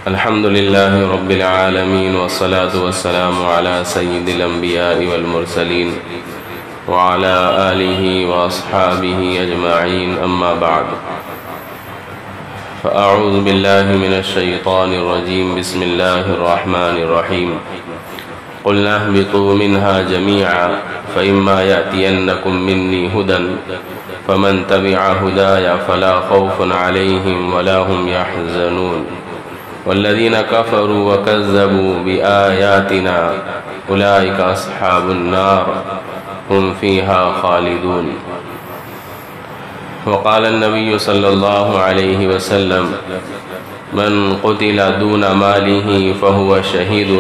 الحمد لله رب العالمين والصلاة والسلام على سيد الأنبياء والمرسلين وعلى آله وأصحابه أجمعين أما بعد فأعوذ بالله من الشيطان الرجيم بسم الله الرحمن الرحيم قلنا اهبطوا منها جميعا فإما يأتينكم مني هدى فمن تبع هداي فلا خوف عليهم ولا هم يحزنون والذين كفروا وكذبوا بآياتنا أولئك أصحاب النار هم فيها خالدون وقال النبي صلى الله عليه وسلم من قتل دون ماله فهو شهيد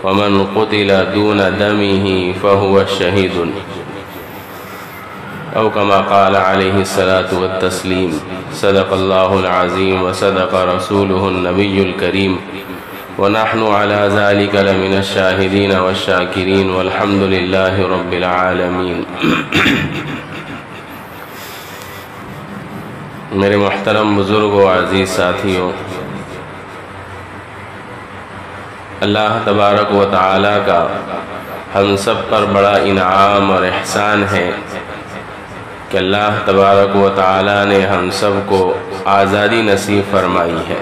ومن قتل دون دمه فهو شهيد أو كما قال عليه الصلاة والتسليم صدق الله العظيم وصدق رسوله النبي الكريم ونحن على ذلك لمن الشاهدين والشاكرين والحمد لله رب العالمين میرے محترم بزرگوں عزیز ساتھیوں، اللہ تبارک و تعالی کا ہم سب پر بڑا انعام اور احسان ہے کہ اللہ تبارک و تعالی نے ہم سب کو آزادی نصیب فرمائی ہے۔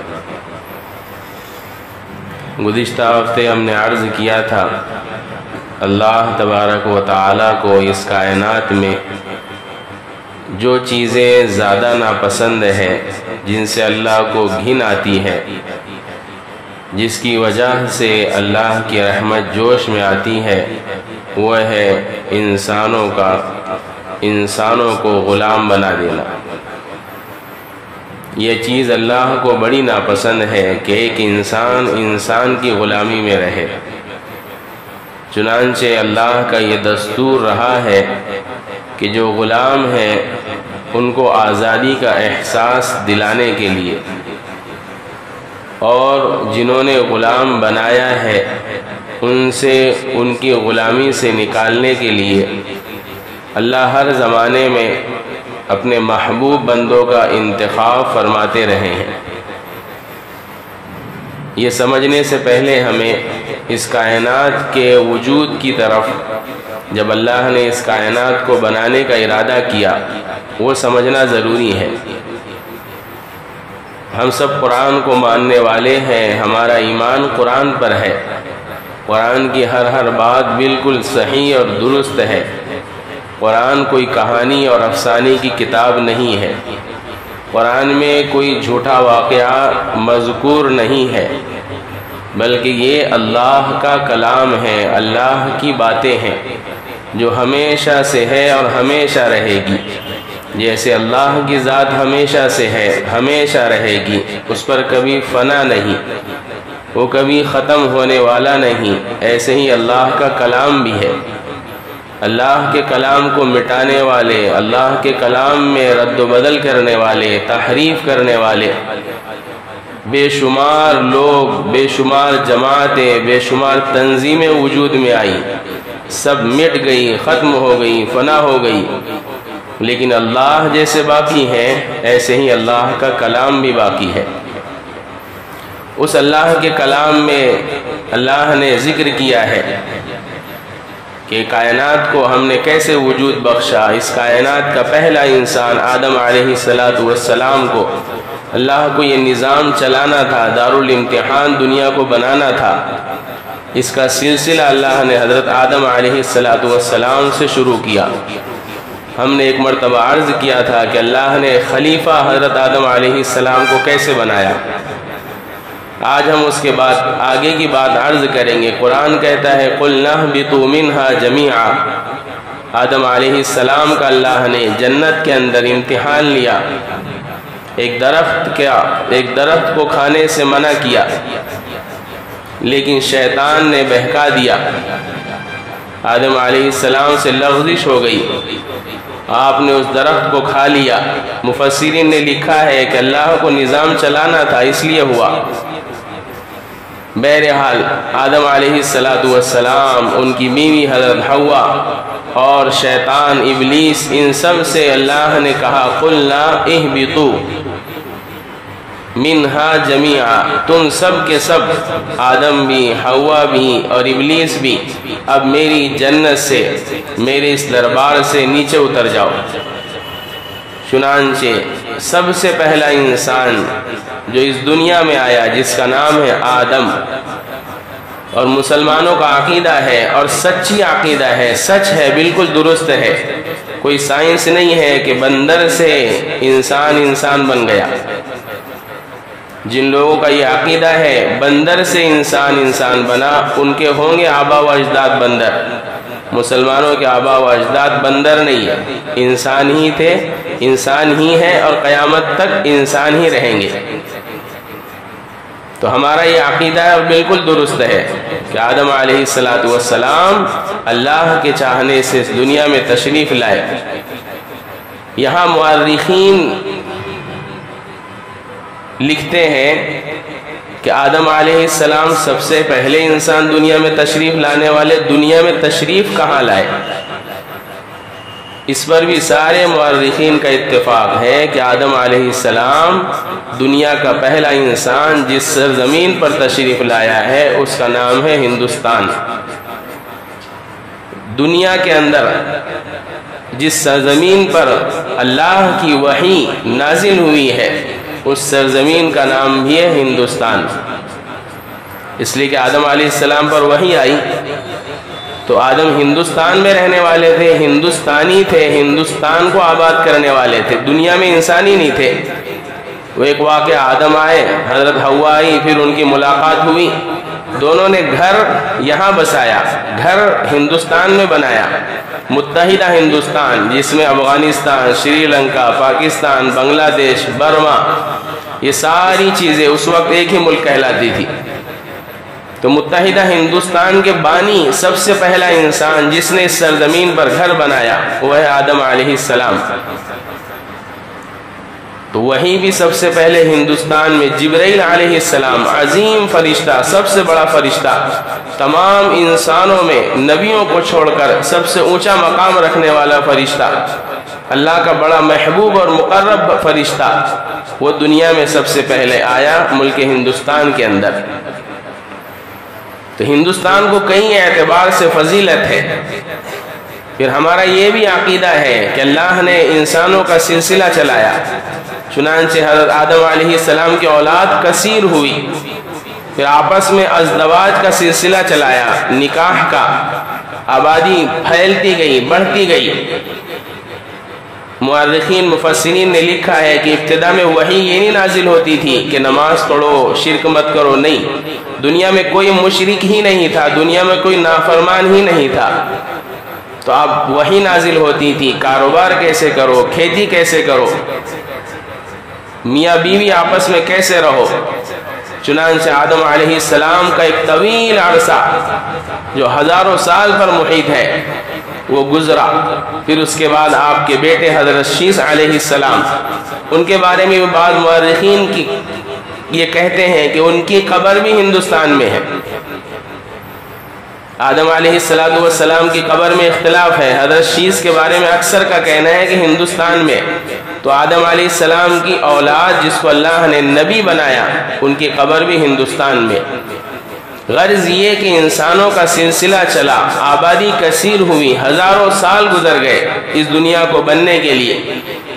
گزشتہ ہفتے ہم نے عرض کیا تھا اللہ تبارک و تعالی کو اس کائنات میں جو چیزیں زیادہ ناپسند ہے، جن سے اللہ کو گھن آتی ہے، جس کی وجہ سے اللہ کی رحمت جوش میں آتی ہے، وہ ہے انسانوں کو غلام بنا دینا۔ یہ چیز اللہ کو بڑی ناپسند ہے کہ ایک انسان کی غلامی میں رہے۔ چنانچہ اللہ کا یہ دستور رہا ہے کہ جو غلام ہیں ان کو آزادی کا احساس دلانے کے لیے، اور جنہوں نے غلام بنایا ہے ان کی غلامی سے نکالنے کے لیے اللہ ہر زمانے میں اپنے محبوب بندوں کا انتخاب فرماتے رہے ہیں۔ یہ سمجھنے سے پہلے ہمیں اس کائنات کے وجود کی طرف، جب اللہ نے اس کائنات کو بنانے کا ارادہ کیا، وہ سمجھنا ضروری ہے۔ ہم سب قرآن کو ماننے والے ہیں، ہمارا ایمان قرآن پر ہے، قرآن کی ہر بات بالکل صحیح اور درست ہے۔ قرآن کوئی کہانی اور افسانے کی کتاب نہیں ہے، قرآن میں کوئی جھوٹا واقعہ مذکور نہیں ہے، بلکہ یہ اللہ کا کلام ہے، اللہ کی باتیں ہیں جو ہمیشہ سے ہے اور ہمیشہ رہے گی۔ جیسے اللہ کی ذات ہمیشہ سے ہے، ہمیشہ رہے گی، اس پر کبھی فنا نہیں، وہ کبھی ختم ہونے والا نہیں، ایسے ہی اللہ کا کلام بھی ہے۔ اللہ کے کلام کو مٹانے والے، اللہ کے کلام میں رد و بدل کرنے والے، تحریف کرنے والے بے شمار لوگ، بے شمار جماعتیں، بے شمار تنظیمیں وجود میں آئی، سب مٹ گئی، ختم ہو گئی، فنا ہو گئی، لیکن اللہ جیسے باقی ہیں ایسے ہی اللہ کا کلام بھی باقی ہے۔ اس اللہ کے کلام میں اللہ نے ذکر کیا ہے کہ کائنات کو ہم نے کیسے وجود بخشا۔ اس کائنات کا پہلا انسان آدم علیہ السلام کو اللہ کو یہ نظام چلانا تھا، دارالامتحان دنیا کو بنانا تھا۔ اس کا سلسلہ اللہ نے حضرت آدم علیہ السلام سے شروع کیا۔ ہم نے ایک مرتبہ عرض کیا تھا کہ اللہ نے خلیفہ حضرت آدم علیہ السلام کو کیسے بنایا۔ آج ہم اس کے بعد آگے کی بات عرض کریں گے۔ قرآن کہتا ہے قُلْنَا اهْبِطُوا مِنْهَا جَمِيعًا۔ آدم علیہ السلام کا اللہ نے جنت کے اندر امتحان لیا، ایک درخت کو کھانے سے منع کیا، لیکن شیطان نے بہکا دیا، آدم علیہ السلام سے لغزش ہو گئی، آپ نے اس درخت کو کھا لیا۔ مفسرین نے لکھا ہے کہ اللہ کو نظام چلانا تھا، اس لیے ہوا۔ بہرحال آدم علیہ السلام، ان کی بیوی حضرت حوا اور شیطان ابلیس، ان سب سے اللہ نے کہا قُلْنَا اهْبِطُوا منہا جمیعا، تم سب کے سب، آدم بھی، حوا بھی اور ابلیس بھی، اب میری جنت سے، میرے اس دربار سے نیچے اتر جاؤ۔ چنانچہ سب سے پہلا انسان جو اس دنیا میں آیا، جس کا نام ہے آدم، اور مسلمانوں کا عقیدہ ہے اور سچی عقیدہ ہے، سچ ہے، بالکل درست ہے، کوئی سائنس نہیں ہے کہ بندر سے انسان بن گیا۔ جن لوگوں کا یہ عقیدہ ہے بندر سے انسان بنا، ان کے ہوں گے آبا و اجداد بندر۔ مسلمانوں کے آبا و اجداد بندر نہیں ہے، انسان ہی تھے، انسان ہی ہے اور قیامت تک انسان ہی رہیں گے۔ تو ہمارا یہ عقیدہ ہے اور بالکل درست ہے کہ آدم علیہ السلام اللہ کے چاہنے سے اس دنیا میں تشریف لائے۔ یہاں مورخین لکھتے ہیں کہ آدم علیہ السلام سب سے پہلے انسان دنیا میں تشریف لانے والے، دنیا میں تشریف کہاں لائے؟ اس پر بھی سارے مورخین کا اتفاق ہے کہ آدم علیہ السلام دنیا کا پہلا انسان جس سرزمین پر تشریف لایا ہے اس کا نام ہے ہندوستان۔ دنیا کے اندر جس سرزمین پر اللہ کی وحی نازل ہوئی ہے اس سرزمین کا نام بھی ہے ہندوستان، اس لیے کہ آدم علیہ السلام پر وحی آئی تو آدم ہندوستان میں رہنے والے تھے، ہندوستانی تھے، ہندوستان کو آباد کرنے والے تھے، دنیا میں انسانی نہیں تھے۔ وہ ایک واقعہ، آدم آئے، حضرت حوا آئی، پھر ان کی ملاقات ہوئی، دونوں نے گھر یہاں بسایا، گھر ہندوستان میں بنایا، متحدہ ہندوستان، جس میں افغانستان، سری لنکا، پاکستان، بنگلہ دیش، برما، یہ ساری چیزیں اس وقت ایک ہی ملک کہلاتی تھی۔ تو متحدہ ہندوستان کے بانی، سب سے پہلا انسان جس نے اس سرزمین پر گھر بنایا وہ ہے آدم علیہ السلام۔ تو وہی بھی سب سے پہلے ہندوستان میں جبرائیل علیہ السلام، عظیم فرشتہ، سب سے بڑا فرشتہ، تمام انسانوں میں نبیوں کو چھوڑ کر سب سے اونچا مقام رکھنے والا فرشتہ، اللہ کا بڑا محبوب اور مقرب فرشتہ، وہ دنیا میں سب سے پہلے آیا ملک ہندوستان کے اندر۔ تو ہندوستان کو کئی اعتبار سے فضیلت ہے۔ پھر ہمارا یہ بھی عقیدہ ہے کہ اللہ نے انسانوں کا سلسلہ چلایا، چنانچہ حضرت آدم علیہ السلام کی اولاد کثیر ہوئی، پھر آپس میں ازدواج کا سلسلہ چلایا، نکاح کا، آبادی پھیلتی گئی، بڑھتی گئی۔ مورخین مفسرین نے لکھا ہے کہ ابتدا میں وحی یہ نہیں نازل ہوتی تھی کہ نماز پڑھو، شرک مت کرو، نہیں، دنیا میں کوئی مشرک ہی نہیں تھا، دنیا میں کوئی نافرمان ہی نہیں تھا، تو اب وحی نازل ہوتی تھی، کاروبار کیسے کرو، کھیتی کیسے کرو، میاں بیوی آپس میں کیسے رہو۔ چنانچہ آدم علیہ السلام کا ایک طویل عرصہ جو ہزاروں سال پر محیط ہے وہ گزرا، پھر اس کے بعد آپ کے بیٹے حضرت شیث علیہ السلام، ان کے بارے میں بعض مورخین کی یہ کہتے ہیں کہ ان کی قبر بھی ہندوستان میں ہے۔ آدم علیہ السلام کی قبر میں اختلاف ہے، حضرت شیث کے بارے میں اکثر کا کہنا ہے کہ ہندوستان میں، تو آدم علیہ السلام کی اولاد جس کو اللہ نے نبی بنایا ان کی قبر بھی ہندوستان میں۔ غرض یہ کہ انسانوں کا سلسلہ چلا، آبادی کثیر ہوئی، ہزاروں سال گزر گئے اس دنیا کو بننے کے لیے۔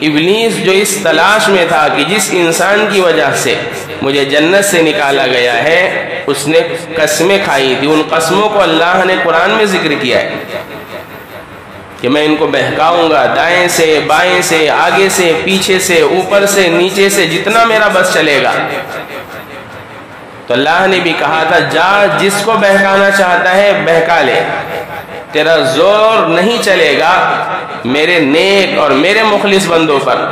ابلیس جو اس تلاش میں تھا کہ جس انسان کی وجہ سے مجھے جنت سے نکالا گیا ہے، اس نے قسمیں کھائی تھی، ان قسموں کو اللہ نے قرآن میں ذکر کیا ہے کہ میں ان کو بہکاؤں گا، دائیں سے، بائیں سے، آگے سے، پیچھے سے، اوپر سے، نیچے سے، جتنا میرا بس چلے گا۔ تو اللہ نے بھی کہا تھا جا، جس کو بہکانا چاہتا ہے بہکا لے، تیرا زور نہیں چلے گا میرے نیک اور میرے مخلص بندوں پر،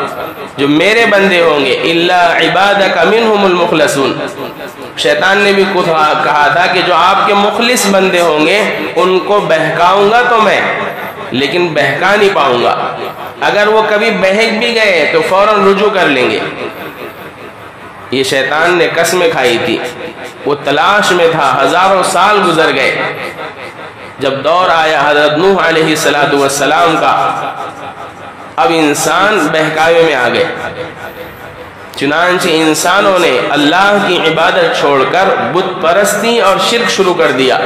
جو میرے بندے ہوں گے، الا عبادک منہم المخلصون۔ شیطان نے بھی کہا تھا کہ جو آپ کے مخلص بندے ہوں گے ان کو بہکاؤں گا تو میں، لیکن بہکا نہیں پاؤں گا، اگر وہ کبھی بہک بھی گئے تو فوراً رجوع کر لیں گے۔ یہ شیطان نے قسمیں کھائی تھی، وہ تلاش میں تھا، ہزاروں سال گزر گئے، جب دور آیا حضرت نوح علیہ السلام کا، اب انسان بہکاوے میں آ گئے۔ چنانچہ انسانوں نے اللہ کی عبادت چھوڑ کر بت پرستی اور شرک شروع کر دیا۔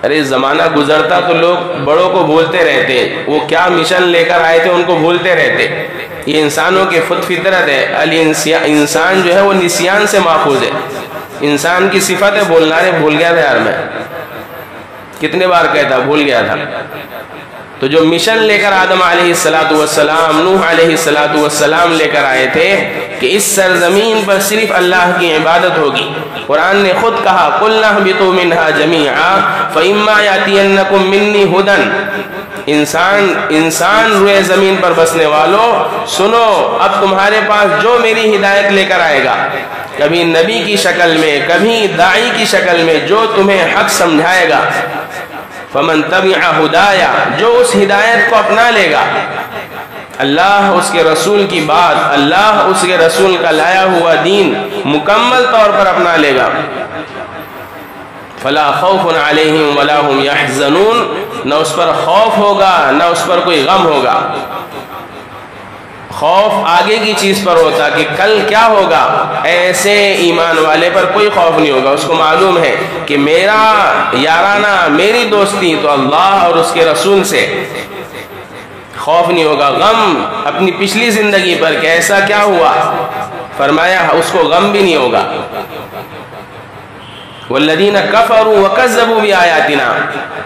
ارے زمانہ گزرتا تو لوگ بڑوں کو بھولتے رہتے، وہ کیا مشن لے کر آئے تھے ان کو بھولتے رہتے۔ یہ انسانوں کی خود فطرت ہے۔ انسان جو ہے وہ نسیان سے ماخوذ ہے۔ انسان کی صفت ہے بھولنا۔ رے بھول گیا تھا یار، میں کتنے بار کہتا بھول گیا تھا۔ تو جو مشن لے کر آدم علیہ السلام، نوح علیہ السلام لے کر آئے تھے کہ اس سرزمین پر صرف اللہ کی عبادت ہوگی، قرآن نے خود کہا قُلْنَا اهْبِطُوا مِنْهَا جَمِيعًا فَإِمَّا يَأْتِيَنَّكُم مِّنِّي هُدًى۔ انسان روئے زمین پر بسنے والوں سنو، اب تمہارے پاس جو میری ہدایت لے کر آئے گا، کبھی نبی کی شکل میں، کبھی داعی کی شکل میں، جو تمہیں حق سمجھائے گا، فَمَن تَبِعَ هُدَايَ، جو اس ہدایت کو اپنا لے گا، اللہ اس کے رسول کی بات، اللہ اس کے رسول کا لایا ہوا دین مکمل طور پر اپنا لے گا، فَلَا خَوْفٌ عَلَيْهِمْ وَلَا هُمْ يَحْزَنُونَ، نہ اس پر خوف ہوگا نہ اس پر کوئی غم ہوگا۔ خوف آگے کی چیز پر ہوتا کہ کل کیا ہوگا، ایسے ایمان والے پر کوئی خوف نہیں ہوگا۔ اس کو معلوم ہے کہ میرا یارانہ، میری دوستی تو اللہ اور اس کے رسول سے، خوف نہیں ہوگا۔ غم اپنی پچھلی زندگی پر کہ ایسا کیا ہوا، فرمایا اس کو غم بھی نہیں ہوگا۔ والذین کفروا وکذبوا بآیاتنا،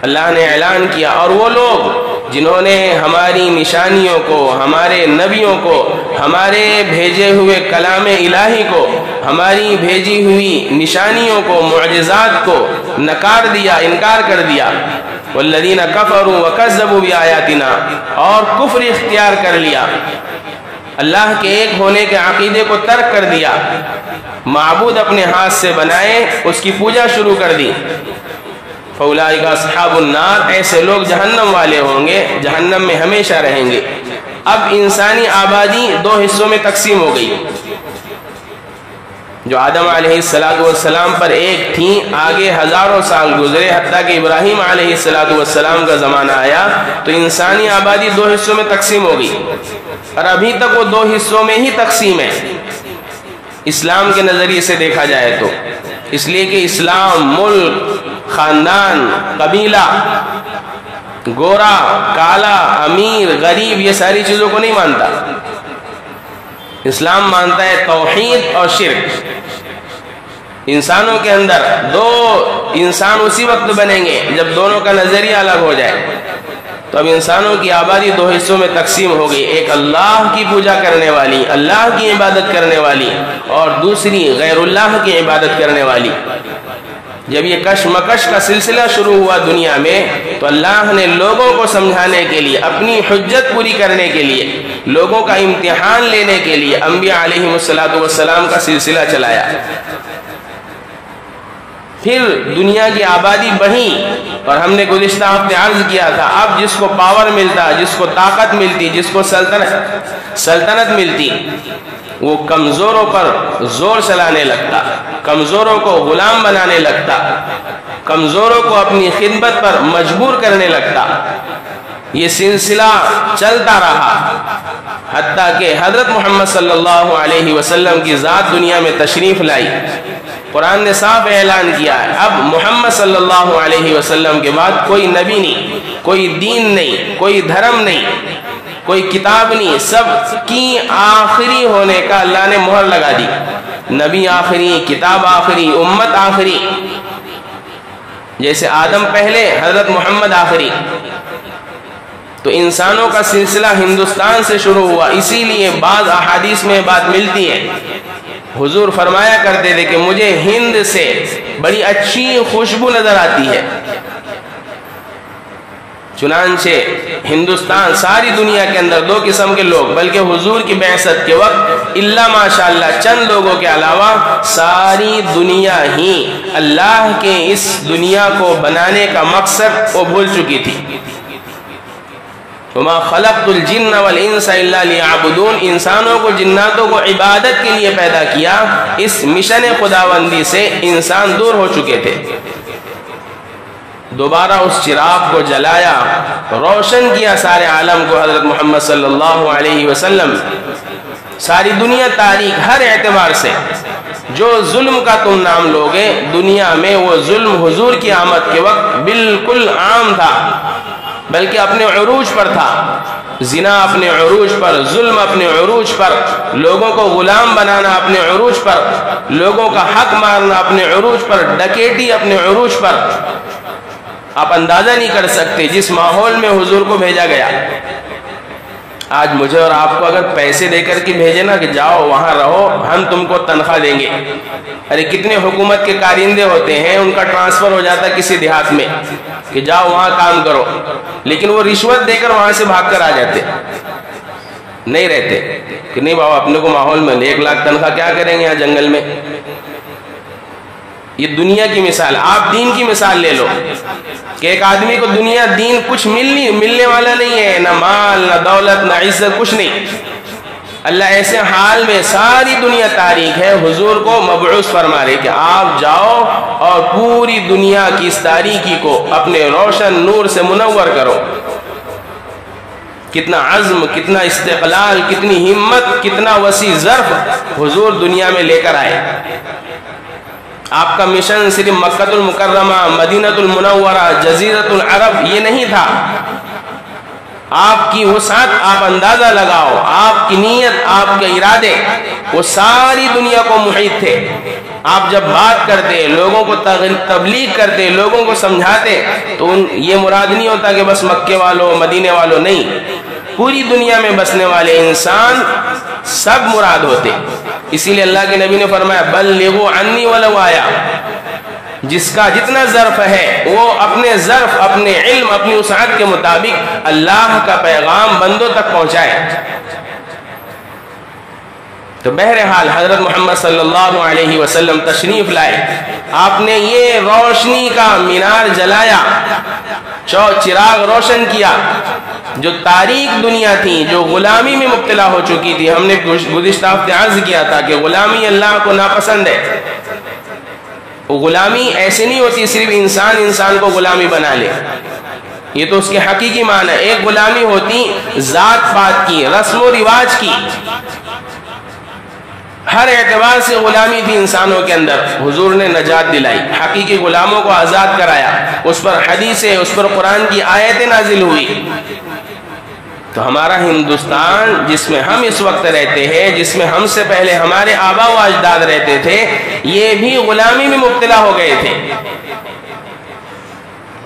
اللہ نے اعلان کیا، اور وہ لوگ جنہوں نے ہماری نشانیوں کو، ہمارے نبیوں کو، ہمارے بھیجے ہوئے کلام الہی کو، ہماری بھیجی ہوئی نشانیوں کو، معجزات کو نکار دیا، انکار کر دیا۔ والذین کفروا وکذبوا بآیاتنا، اور کفر اختیار کر لیا، اللہ کے ایک ہونے کے عقیدے کو ترک کر دیا، معبود اپنے ہاتھ سے بنائے، اس کی پوجا شروع کر دی۔ فَأُولَٰئِكَ أَصْحَابُ النَّارِ، ایسے لوگ جہنم والے ہوں گے، جہنم میں ہمیشہ رہیں گے۔ اب انسانی آبادی دو حصوں میں تقسیم ہو گئی، جو آدم علیہ السلام پر ایک تھی، آگے ہزاروں سال گزرے، حتیٰ کہ ابراہیم علیہ السلام کا زمانہ آیا تو انسانی آبادی دو حصوں میں تقسیم ہو گئی، اور ابھی تک وہ دو حصوں میں ہی تقسیم ہے اسلام کے نظریے سے دیکھا جائے تو۔ اس لیے کہ اسلام ملک، خاندان، قبیلہ، گورا، کالا، امیر، غریب، یہ ساری چیزوں کو نہیں مانتا۔ اسلام مانتا ہے توحید اور شرک۔ انسانوں کے اندر دو انسان اسی وقت بنیں گے جب دونوں کا نظریہ الگ ہو جائے۔ تو اب انسانوں کی آبادی دو حصوں میں تقسیم ہو گئی، ایک اللہ کی پوجا کرنے والی، اللہ کی عبادت کرنے والی، اور دوسری غیر اللہ کی عبادت کرنے والی۔ جب یہ کشمکش کا سلسلہ شروع ہوا دنیا میں تو اللہ نے لوگوں کو سمجھانے کے لیے، اپنی حجت پوری کرنے کے لیے، لوگوں کا امتحان لینے کے لیے انبیاء علیہ السلام کا سلسلہ چلایا۔ پھر دنیا کی آبادی بڑھی، اور ہم نے گزشتہ ہفتے عرض کیا تھا، اب جس کو پاور ملتا، جس کو طاقت ملتی، جس کو سلطنت ملتی، وہ کمزوروں پر زور چلانے لگتا، کمزوروں کو غلام بنانے لگتا، کمزوروں کو اپنی خدمت پر مجبور کرنے لگتا۔ یہ سلسلہ چلتا رہا حتیٰ کہ حضرت محمد صلی اللہ علیہ وسلم کی ذات دنیا میں تشریف لائی۔ قرآن نے صاف اعلان کیا ہے، اب محمد صلی اللہ علیہ وسلم کے بعد کوئی نبی نہیں، کوئی دین نہیں، کوئی دھرم نہیں، کوئی کتاب نہیں، سب کی آخری ہونے کا اللہ نے مہر لگا دی۔ نبی آخری، کتاب آخری، امت آخری، جیسے آدم پہلے، حضرت محمد آخری۔ تو انسانوں کا سلسلہ ہندوستان سے شروع ہوا، اسی لیے بعض احادیث میں بات ملتی ہے، حضور فرمایا کرتے تھے کہ مجھے ہند سے بڑی اچھی خوشبو نظر آتی ہے۔ چنانچہ ہندوستان، ساری دنیا کے اندر دو قسم کے لوگ، بلکہ حضور کی بعثت کے وقت الا ماشاءاللہ چند لوگوں کے علاوہ ساری دنیا ہی اللہ کے اس دنیا کو بنانے کا مقصد وہ بھول چکی تھی۔ وَمَا خَلَقْتُ الْجِنَّ وَالْإِنسَ إِلَّا لِيَعْبُدُونَ، انسانوں کو، جناتوں کو عبادت کے لیے پیدا کیا۔ اس مشن خداوندی سے انسان دور ہو چکے تھے۔ دوبارہ اس چراغ کو جلایا، روشن کیا سارے عالم کو حضرت محمد صلی اللہ علیہ وسلم۔ ساری دنیا تاریخ ہر اعتبار سے جو ظلم کا تم نام لوگے دنیا میں وہ ظلم حضور کی آمد کے وقت بالکل عام تھا، بلکہ اپنے عروج پر تھا۔ زنا اپنے عروج پر، ظلم اپنے عروج پر، لوگوں کو غلام بنانا اپنے عروج پر، لوگوں کا حق مارنا اپنے عروج پر، ڈکیٹی اپنے عروج پر۔ آپ اندازہ نہیں کر سکتے جس ماحول میں حضور کو بھیجا گیا۔ آج مجھے اور آپ کو اگر پیسے دے کر کے بھیجے نا کہ جاؤ وہاں رہو، ہم تم کو تنخواہ دیں گے، ارے کتنے حکومت کے کارندے ہوتے ہیں، ان کا ٹرانسفر ہو جاتا ہے کسی دیہات میں کہ جاؤ وہاں کام کرو، لیکن وہ رشوت دے کر وہاں سے بھاگ کر آ جاتے، نہیں رہتے کہ نہیں بابا اپنے کو ماحول میں 1 لاکھ تنخواہ کیا کریں گے یہاں جنگل میں۔ یہ دنیا کی مثال، آپ دین کی مثال لے لو کہ ایک آدمی کو دنیا دین کچھ ملنے والا نہیں ہے، نہ مال نہ دولت نہ عزت، کچھ نہیں۔ اللہ ایسے حال میں ساری دنیا تاریخ ہے حضور کو مبعوث فرما رہے کہ آپ جاؤ اور پوری دنیا کی اس تاریکی کو اپنے روشن نور سے منور کرو۔ کتنا عزم، کتنا استقلال، کتنی ہمت، کتنا وسیع ظرف حضور دنیا میں لے کر آئے۔ آپ کا مشن صرف مکہ المکرمہ، مدینہ المنورہ، جزیرۃ العرب یہ نہیں تھا۔ آپ کی وسعت آپ اندازہ لگاؤ، آپ کی نیت، آپ کے ارادے وہ ساری دنیا کو محیط تھے۔ آپ جب بات کرتے، لوگوں کو تبلیغ کرتے، لوگوں کو سمجھاتے تو یہ مراد نہیں ہوتا کہ بس مکے والوں مدینے والوں، نہیں، پوری دنیا میں بسنے والے انسان سب مراد ہوتے۔ اسی لیے اللہ کے نبی نے فرمایا بلغوا عنی ولو آیا، جس کا جتنا ظرف ہے وہ اپنے ظرف، اپنے علم، اپنی وسعت کے مطابق اللہ کا پیغام بندوں تک پہنچائے۔ تو بہرحال حضرت محمد صلی اللہ علیہ وسلم تشریف لائے، آپ نے یہ روشنی کا مینار جلایا، چراغ روشن کیا۔ جو تاریک دنیا تھی، جو غلامی میں مبتلا ہو چکی تھی، ہم نے گزشتہ ہفتے عرض کیا تھا کہ غلامی اللہ کو ناپسند ہے۔ وہ غلامی ایسے نہیں ہوتی صرف انسان کو غلامی بنا لے، یہ تو اس کے حقیقی معنی ہے۔ ایک غلامی ہوتی ذات پات کی، رسم و رواج کی، ہر اعتبار سے غلامی تھی انسانوں کے اندر، حضور نے نجات دلائی، حقیقی غلاموں کو آزاد کرایا، اس پر حدیثیں، اس پر قرآن کی آیتیں نازل ہوئی۔ تو ہمارا ہندوستان جس میں ہم اس وقت رہتے ہیں، جس میں ہم سے پہلے ہمارے آبا و اجداد رہتے تھے، یہ بھی غلامی میں مبتلا ہو گئے تھے۔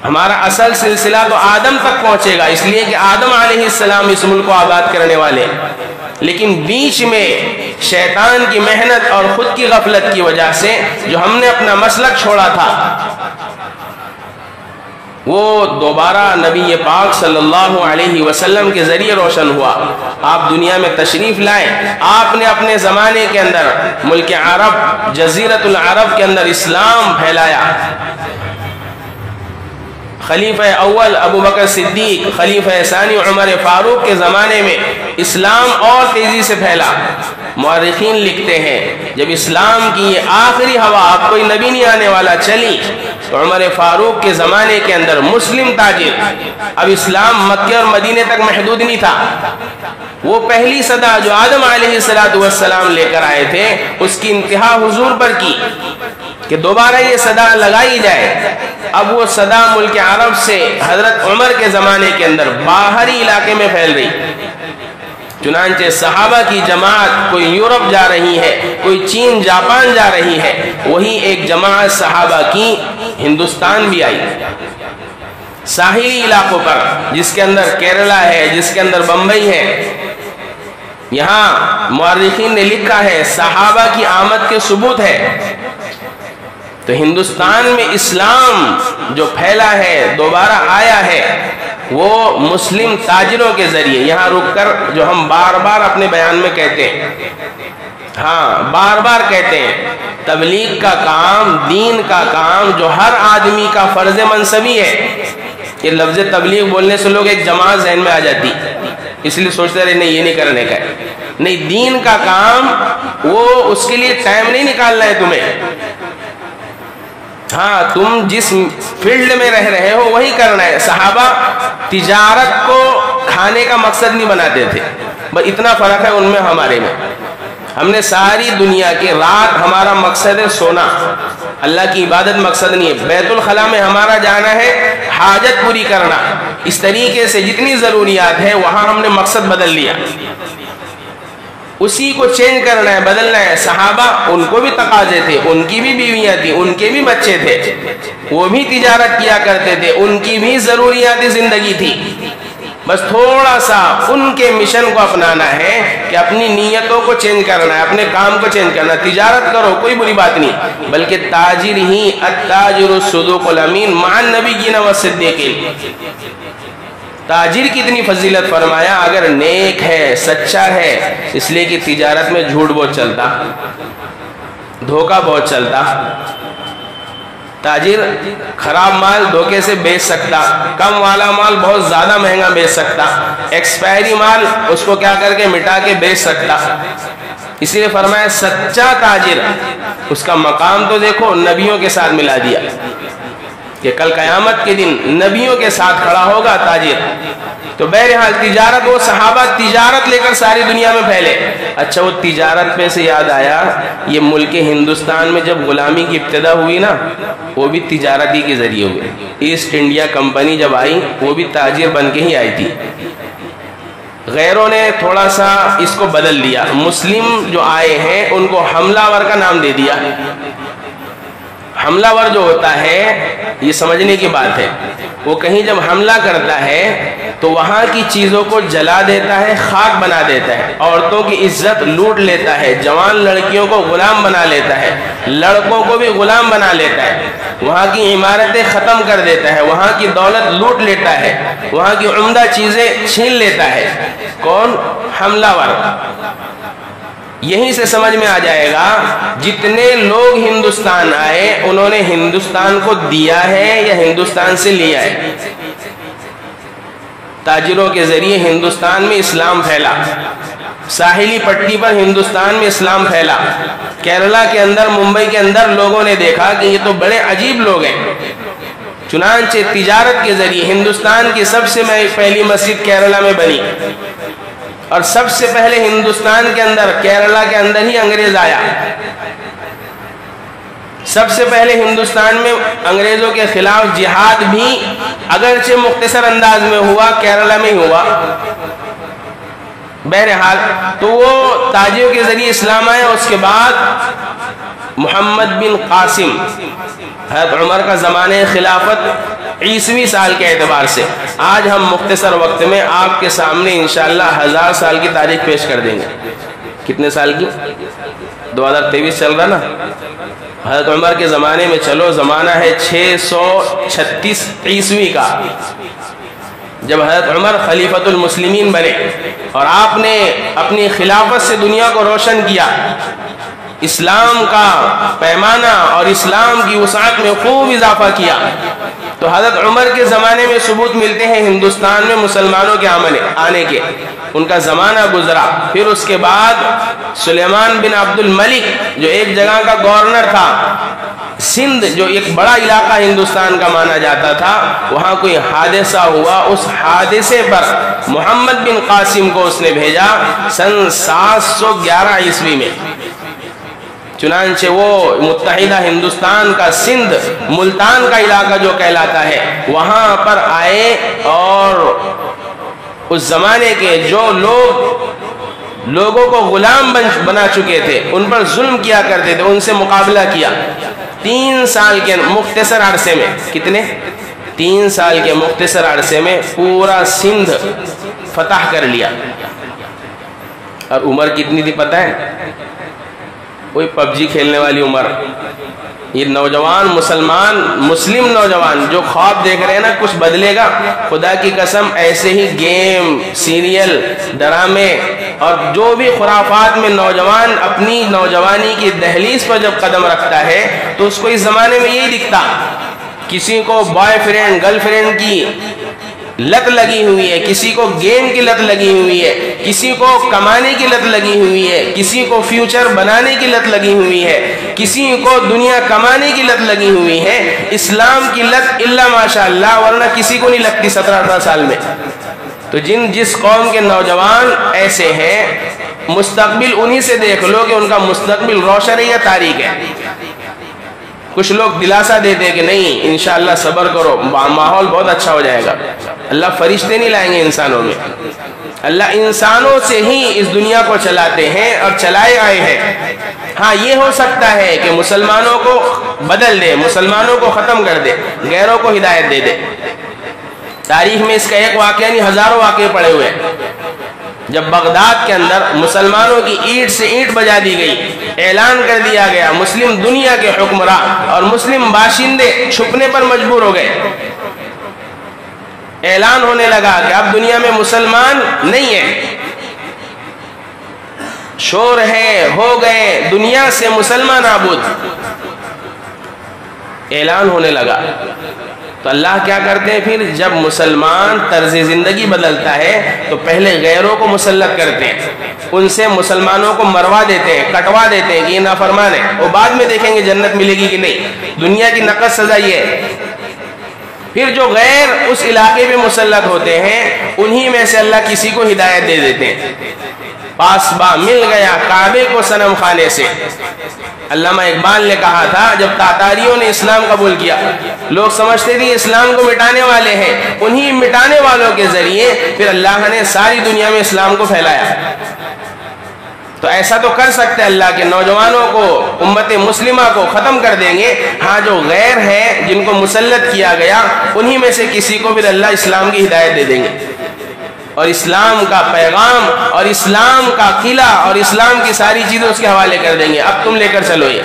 ہمارا اصل سلسلہ تو آدم تک پہنچے گا، اس لیے کہ آدم علیہ السلام اس ملک کو آباد کرنے والے، لیکن بیچ میں شیطان کی محنت اور خود کی غفلت کی وجہ سے جو ہم نے اپنا مسلک چھوڑا تھا، وہ دوبارہ نبی پاک صلی اللہ علیہ وسلم کے ذریعے روشن ہوا۔ آپ دنیا میں تشریف لائے، آپ نے اپنے زمانے کے اندر ملک عرب، جزیرۃ العرب کے اندر اسلام پھیلایا۔ خلیفہ اول ابو بکر صدیق، خلیفہ ثانی عمر فاروق کے زمانے میں اسلام اور تیزی سے پھیلا۔ مورخین لکھتے ہیں جب اسلام کی یہ آخری ہوا، اب کوئی نبی نہیں آنے والا، چلی تو عمر فاروق کے زمانے کے اندر مسلم تاجر، اب اسلام مکہ اور مدینے تک محدود نہیں تھا، وہ پہلی صدا جو آدم علیہ السلام لے کر آئے تھے اس کی انتہا حضور پر کی کہ دوبارہ یہ صدا لگائی جائے۔ اب وہ صدا ملک عرب سے حضرت عمر کے زمانے کے اندر باہری علاقے میں پھیل رہی، چنانچہ صحابہ کی جماعت کوئی یورپ جا رہی ہے، کوئی چین جاپان جا رہی ہے، وہی ایک جماعت صحابہ کی ہندوستان بھی آئی، ساحلی علاقوں پر، جس کے اندر کیرلا ہے، جس کے اندر بمبئی ہے۔ یہاں مورخین نے لکھا ہے صحابہ کی آمد کے ثبوت ہے۔ تو ہندوستان میں اسلام جو پھیلا ہے، دوبارہ آیا ہے، وہ مسلم تاجروں کے ذریعے۔ یہاں رک کر جو ہم بار بار اپنے بیان میں کہتے ہیں، بار بار کہتے ہیں، تبلیغ کا کام، دین کا کام جو ہر آدمی کا فرض منصبی ہے۔ یہ لفظ تبلیغ بولنے سے لوگ ایک جماعت ذہن میں آ جاتی، اس لیے سوچتے رہے نہیں یہ نہیں کرنے کا ہے، نہیں، دین کا کام وہ اس کے لیے ٹائم نہیں نکالنا ہے تمہیں، تم جس فیلڈ میں رہ رہے ہو وہی کرنا ہے۔ صحابہ تجارت کو کھانے کا مقصد نہیں بناتے تھے، بس اتنا فرق ہے ان میں ہمارے میں. ہم نے ساری دنیا کی رات ہمارا مقصد ہے سونا، اللہ کی عبادت مقصد نہیں ہے. بیت الخلاء میں ہمارا جانا ہے حاجت پوری کرنا. اس طریقے سے جتنی ضروریات ہے وہاں ہم نے مقصد بدل لیا، اسی کو چینج کرنا ہے، بدلنا ہے. صحابہ ان کو بھی تقاضے تھے، ان کی بھی بیویاں تھیں، ان کے بھی بچے تھے، وہ بھی تجارت کیا کرتے تھے، ان کی بھی ضروریات زندگی تھی. بس تھوڑا سا ان کے مشن کو اپنانا ہے کہ اپنی نیتوں کو چینج کرنا ہے، اپنے کام کو چینج کرنا ہے. تجارت کرو کوئی بری بات نہیں، بلکہ تاجر ہی التاجر الصدوق الامین مع النبیین والصدیقین. تاجر کی اتنی فضیلت فرمایا اگر نیک ہے، سچا ہے، اس لیے کہ تجارت میں جھوٹ بہت چلتا، دھوکہ بہت چلتا. تاجر خراب مال دھوکے سے بیچ سکتا، کم والا مال بہت زیادہ مہنگا بیچ سکتا، ایکسپائری مال اس کو کیا کر کے مٹا کے بیچ سکتا. اسی لیے فرمایا سچا تاجر، اس کا مقام تو دیکھو نبیوں کے ساتھ ملا دیا کہ کل قیامت کے دن نبیوں کے ساتھ کھڑا ہوگا تاجر. تو بہرحال تجارت، وہ صحابہ تجارت لے کر ساری دنیا میں پھیلے. اچھا وہ تجارت پہ سے یاد آیا، یہ ملک ہندوستان میں جب غلامی کی ابتدا ہوئی نا، وہ بھی تجارتی کے ذریعے ہوئی. ایسٹ انڈیا کمپنی جب آئی وہ بھی تاجر بن کے ہی آئی تھی. غیروں نے تھوڑا سا اس کو بدل دیا، مسلم جو آئے ہیں ان کو حملہ ور کا نام دے دیا. حملہ ور جو ہوتا ہے یہ سمجھنے کی بات ہے، وہ کہیں جب حملہ کرتا ہے تو وہاں کی چیزوں کو جلا دیتا ہے، خاک بنا دیتا ہے، عورتوں کی عزت لوٹ لیتا ہے، جوان لڑکیوں کو غلام بنا لیتا ہے، لڑکوں کو بھی غلام بنا لیتا ہے، وہاں کی عمارتیں ختم کر دیتا ہے، وہاں کی دولت لوٹ لیتا ہے، وہاں کی عمدہ چیزیں چھین لیتا ہے. کون؟ حملہ ور. یہیں سے سمجھ میں آ جائے گا جتنے لوگ ہندوستان آئے انہوں نے ہندوستان کو دیا ہے یا ہندوستان سے لیا ہے. تاجروں کے ذریعے ہندوستان میں اسلام پھیلا، ساحلی پٹی پر ہندوستان میں اسلام پھیلا. کیرلا کے اندر، ممبئی کے اندر لوگوں نے دیکھا کہ یہ تو بڑے عجیب لوگ ہیں، چنانچہ تجارت کے ذریعے ہندوستان کی سب سے پہلی مسجد کیرلا میں بنی. اور سب سے پہلے ہندوستان کے اندر، کیرلا کے اندر ہی انگریز آیا. سب سے پہلے ہندوستان میں انگریزوں کے خلاف جہاد بھی اگرچہ مختصر انداز میں ہوا، کیرلا میں ہی ہوا. بہرحال تو وہ تاجروں کے ذریعے اسلام آیا. اس کے بعد محمد بن قاسم، حضرت عمر کا زمانہ خلافت عیسوی سال کے اعتبار سے، آج ہم مختصر وقت میں آپ کے سامنے انشاءاللہ 1000 سال کی تاریخ پیش کر دیں گے. کتنے سال کی؟ 2023 چل رہا نا. حضرت عمر کے زمانے میں چلو، زمانہ ہے 636 عیسوی کا، جب حضرت عمر خلیفۃ المسلمین بنے اور آپ نے اپنی خلافت سے دنیا کو روشن کیا، اسلام کا پیمانہ اور اسلام کی وسعت میں خوب اضافہ کیا. تو حضرت عمر کے زمانے میں ثبوت ملتے ہیں ہندوستان میں مسلمانوں کے آنے کے. ان کا زمانہ گزرا. پھر اس کے بعد سلیمان بن عبد الملک جو ایک جگہ کا گورنر تھا، سندھ جو ایک بڑا علاقہ ہندوستان کا مانا جاتا تھا، وہاں کوئی حادثہ ہوا. اس حادثے پر محمد بن قاسم کو اس نے بھیجا سن 711 عیسوی میں. چنانچہ وہ متحدہ ہندوستان کا سندھ، ملتان کا علاقہ جو کہلاتا ہے، وہاں پر آئے اور اس زمانے کے جو لوگوں کو غلام بنا چکے تھے، ان پر ظلم کیا کرتے تھے، ان سے مقابلہ کیا. 3 سال کے مختصر عرصے میں، کتنے؟ 3 سال کے مختصر عرصے میں پورا سندھ فتح کر لیا. اور عمر کتنی تھی پتہ ہے؟ کوئی پب جی کھیلنے والی عمر. یہ نوجوان مسلم نوجوان جو خواب دیکھ رہے ہیں نا کچھ بدلے گا، خدا کی قسم ایسے ہی گیم، سیریل، ڈرامے اور جو بھی خرافات میں نوجوان اپنی نوجوانی کی دہلیز پر جب قدم رکھتا ہے تو اس کو اس زمانے میں یہی دکھتا. کسی کو بوائے فرینڈ، گرل فرینڈ کی لت لگی ہوئی ہے، کسی کو گیم کی لت لگی ہوئی ہے، کسی کو کمانے کی لت لگی ہوئی ہے، کسی کو فیوچر بنانے کی لت لگی ہوئی ہے، کسی کو دنیا کمانے کی لت لگی ہوئی ہے. اسلام کی لت الا ماشاء اللہ، ورنہ کسی کو نہیں لگتی 17-18 سال میں. تو جس قوم کے نوجوان ایسے ہیں، مستقبل انہی سے دیکھ لو کہ ان کا مستقبل روشن ہے یا تاریک ہے۔ کچھ لوگ دلاسا دیتے کہ نہیں انشاءاللہ صبر کرو، ماحول بہت اچھا ہو جائے گا۔ اللہ فرشتے نہیں لائیں گے انسانوں میں، اللہ انسانوں سے ہی اس دنیا کو چلاتے ہیں اور چلائے آئے ہیں۔ ہاں یہ ہو سکتا ہے کہ مسلمانوں کو بدل دے، مسلمانوں کو ختم کر دے، غیروں کو ہدایت دے دے۔ تاریخ میں اس کا ایک واقعہ نہیں، ہزاروں واقعے پڑے ہوئے ہیں۔ جب بغداد کے اندر مسلمانوں کی اینٹ سے اینٹ بجا دی گئی، اعلان کر دیا گیا مسلم دنیا کے حکمراں اور مسلم باشندے چھپنے پر مجبور ہو گئے، اعلان ہونے لگا کہ اب دنیا میں مسلمان نہیں ہے، شور ہے، ہو گئے دنیا سے مسلمان نابود، اعلان ہونے لگا۔ تو اللہ کیا کرتے ہیں پھر؟ جب مسلمان طرز زندگی بدلتا ہے تو پہلے غیروں کو مسلط کرتے ہیں، ان سے مسلمانوں کو مروا دیتے ہیں، کٹوا دیتے ہیں کہ یہ نافرمان ہے، وہ بعد میں دیکھیں گے جنت ملے گی کہ نہیں۔ دنیا کی نقص سزا یہ ہے۔ پھر جو غیر اس علاقے میں مسلط ہوتے ہیں انہی میں سے اللہ کسی کو ہدایت دے دیتے ہیں۔ پاسباں مل گیا کعبے کو صنم خانے سے۔ علامہ اقبال نے کہا تھا جب تاتاریوں نے اسلام قبول کیا، لوگ سمجھتے تھے اسلام کو مٹانے والے ہیں، انہی مٹانے والوں کے ذریعے پھر اللہ نے ساری دنیا میں اسلام کو پھیلایا۔ تو ایسا تو کر سکتے اللہ کے نوجوانوں کو، امت مسلمہ کو ختم کر دیں گے۔ ہاں جو غیر ہے جن کو مسلط کیا گیا انہی میں سے کسی کو پھر اللہ اسلام کی ہدایت دے دیں گے، اور اسلام کا پیغام اور اسلام کا قلعہ اور اسلام کی ساری چیزیں اس کے حوالے کر دیں گے، اب تم لے کر چلو۔ یہ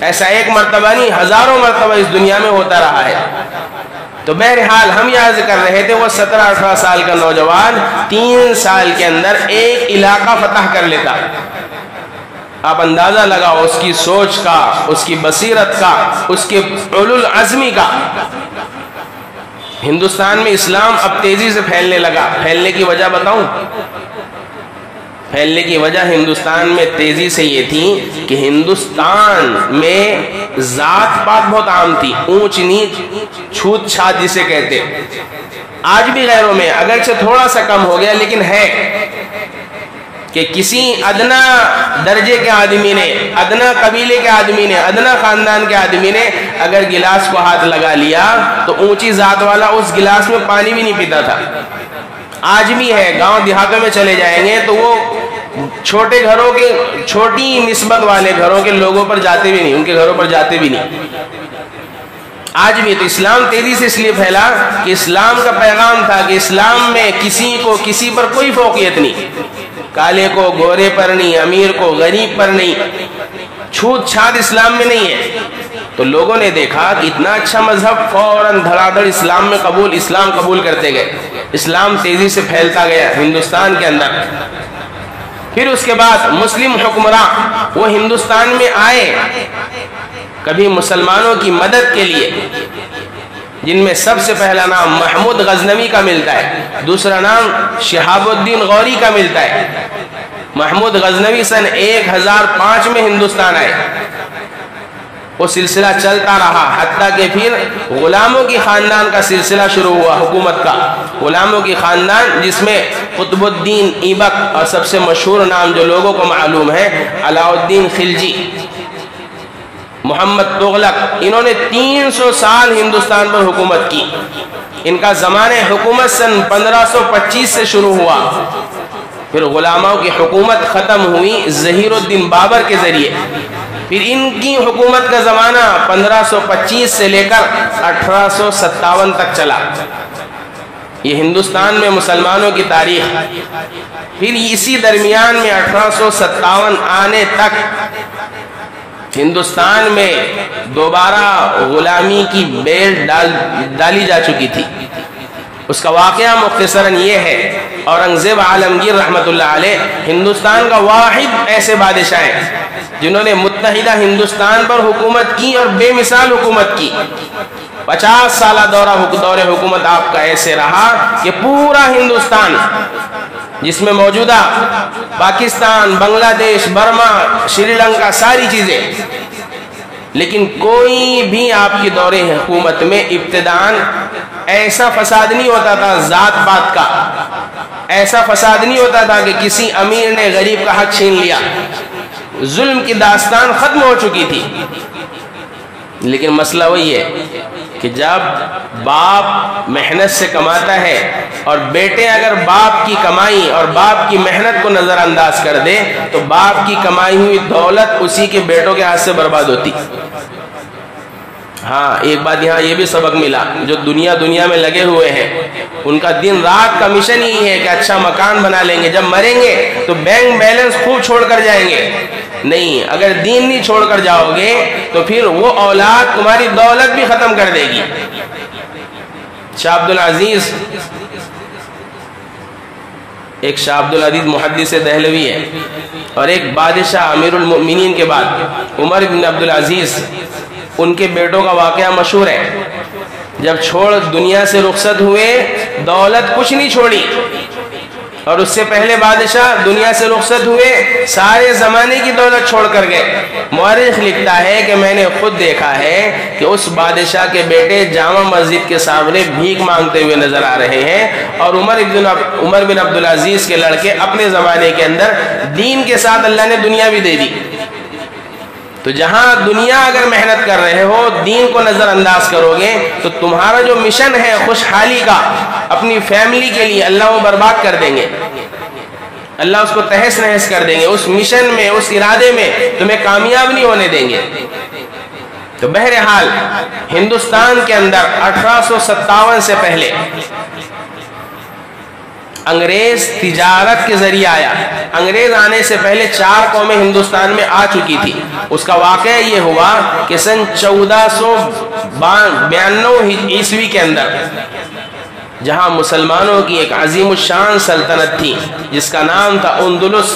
ایسا ایک مرتبہ نہیں، ہزاروں مرتبہ اس دنیا میں ہوتا رہا ہے۔ تو بہرحال ہم یہاں ذکر رہے تھے وہ 17-18 سال کا نوجوان 3 سال کے اندر ایک علاقہ فتح کر لیتا۔ آپ اندازہ لگاؤ اس کی سوچ کا، اس کی بصیرت کا، اس کے علو العزمی کا۔ ہندوستان میں اسلام اب تیزی سے پھیلنے لگا، پھیلنے کی وجہ بتاؤں؟ پھیلنے کی وجہ ہندوستان میں تیزی سے یہ تھی کہ ہندوستان میں ذات پات بہت عام تھی، اونچ نیچ، چھوت چھات جسے کہتے، آج بھی غیروں میں اگرچہ تھوڑا سا کم ہو گیا لیکن ہے کہ کسی ادنا درجے کے آدمی نے، ادنا قبیلے کے آدمی نے، ادنا خاندان کے آدمی نے اگر گلاس کو ہاتھ لگا لیا تو اونچی ذات والا اس گلاس میں پانی بھی نہیں پیتا تھا۔ آج بھی ہے، گاؤں دیہاتوں میں چلے جائیں گے تو وہ چھوٹے گھروں کے، چھوٹی نسبت والے گھروں کے لوگوں پر جاتے بھی نہیں، ان کے گھروں پر جاتے بھی نہیں۔ آج بھی تو اسلام تیزی سے اس لیے پھیلا کہ اسلام کا پیغام تھا کہ اسلام میں کسی کو کسی پر کوئی فوقیت نہیں، کالے کو گورے پر نہیں، امیر کو غریب پر نہیں، چھوت چھات اسلام میں نہیں ہے۔ تو لوگوں نے دیکھا کہ اتنا اچھا مذہب، فوراً دھڑا دھڑ اسلام میں اسلام قبول کرتے گئے، اسلام تیزی سے پھیلتا گیا ہندوستان کے اندر۔ پھر اس کے بعد مسلم حکمراں وہ ہندوستان میں آئے، کبھی مسلمانوں کی مدد کے لیے، جن میں سب سے پہلا نام محمود غزنوی کا ملتا ہے، دوسرا نام شہاب الدین غوری کا ملتا ہے۔ محمود غزنوی سن 1005 میں ہندوستان آئے، وہ سلسلہ چلتا رہا حتیٰ کہ پھر غلاموں کی خاندان کا سلسلہ شروع ہوا، حکومت کا غلاموں کی خاندان، جس میں قطب الدین ایبک اور سب سے مشہور نام جو لوگوں کو معلوم ہے علاء الدین خلجی، محمد تغلق، انہوں نے 300 سال ہندوستان پر حکومت کی۔ ان کا زمانہ حکومت سن 1525 سے شروع ہوا، پھر غلاموں کی حکومت ختم ہوئی ظہیر الدین بابر کے ذریعے، پھر ان کی حکومت کا زمانہ 1525 سے لے کر 1857 تک چلا۔ یہ ہندوستان میں مسلمانوں کی تاریخ۔ پھر اسی درمیان میں 1857 آنے تک ہندوستان میں دوبارہ غلامی کی بیل ڈالی جا چکی تھی۔ اس کا واقعہ مختصراً یہ ہے، اورنگزیب عالمگیر رحمت اللہ علیہ ہندوستان کا واحد ایسے بادشاہ ہیں جنہوں نے متحدہ ہندوستان پر حکومت کی اور بے مثال حکومت کی۔ 50 سالہ دور حکومت آپ کا ایسے رہا کہ پورا ہندوستان، جس میں موجودہ پاکستان، بنگلہ دیش، برما، شری لنکا، ساری چیزیں، لیکن کوئی بھی آپ کی دور حکومت میں ابتداءً ایسا فساد نہیں ہوتا تھا ذات پات کا، ایسا فساد نہیں ہوتا تھا کہ کسی امیر نے غریب کا حق چھین لیا، ظلم کی داستان ختم ہو چکی تھی۔ لیکن مسئلہ وہی ہے کہ جب باپ محنت سے کماتا ہے اور بیٹے اگر باپ کی کمائی اور باپ کی محنت کو نظر انداز کر دے تو باپ کی کمائی ہوئی دولت اسی کے بیٹوں کے ہاتھ سے برباد ہوتی۔ ہاں ایک بات یہاں یہ بھی سبق ملا، جو دنیا میں لگے ہوئے ہیں ان کا دن رات کا مشن ہی ہے کہ اچھا مکان بنا لیں گے، جب مریں گے تو بینک بیلنس خوب چھوڑ کر جائیں گے۔ نہیں، اگر دین نہیں چھوڑ کر جاؤ گے تو پھر وہ اولاد تمہاری دولت بھی ختم کر دے گی۔ شاہ عبدالعزیز، ایک شاہ عبدالعزیز محدث دہلوی ہے اور ایک بادشاہ امیر المؤمنین کے بعد عمر بن عبدالعزیز، ان کے بیٹوں کا واقعہ مشہور ہے۔ جب چھوڑ دنیا سے رخصت ہوئے دولت کچھ نہیں چھوڑی، اور اس سے پہلے بادشاہ دنیا سے رخصت ہوئے سارے زمانے کی دولت چھوڑ کر گئے۔ مورخ لکھتا ہے کہ میں نے خود دیکھا ہے کہ اس بادشاہ کے بیٹے جامع مسجد کے سامنے بھیک مانگتے ہوئے نظر آ رہے ہیں، اور عمر بن عبدالعزیز کے لڑکے اپنے زمانے کے اندر دین کے ساتھ اللہ نے دنیا بھی دے دی۔ تو جہاں دنیا اگر محنت کر رہے ہو، دین کو نظر انداز کرو گے تو تمہارا جو مشن ہے خوشحالی کا اپنی فیملی کے لیے، اللہ وہ برباد کر دیں گے، اللہ اس کو تہس نہس کر دیں گے۔ اس مشن میں، اس ارادے میں تمہیں کامیاب نہیں ہونے دیں گے۔ تو بہرحال ہندوستان کے اندر 1857 سے پہلے انگریز تجارت کے ذریعے آیا۔ انگریز آنے سے پہلے 4 قومیں ہندوستان میں آ چکی تھی۔ اس کا واقعہ یہ ہوا کہ سن 1492 عیسوی کے اندر جہاں مسلمانوں کی ایک عظیم الشان سلطنت تھی جس کا نام تھا اندلس،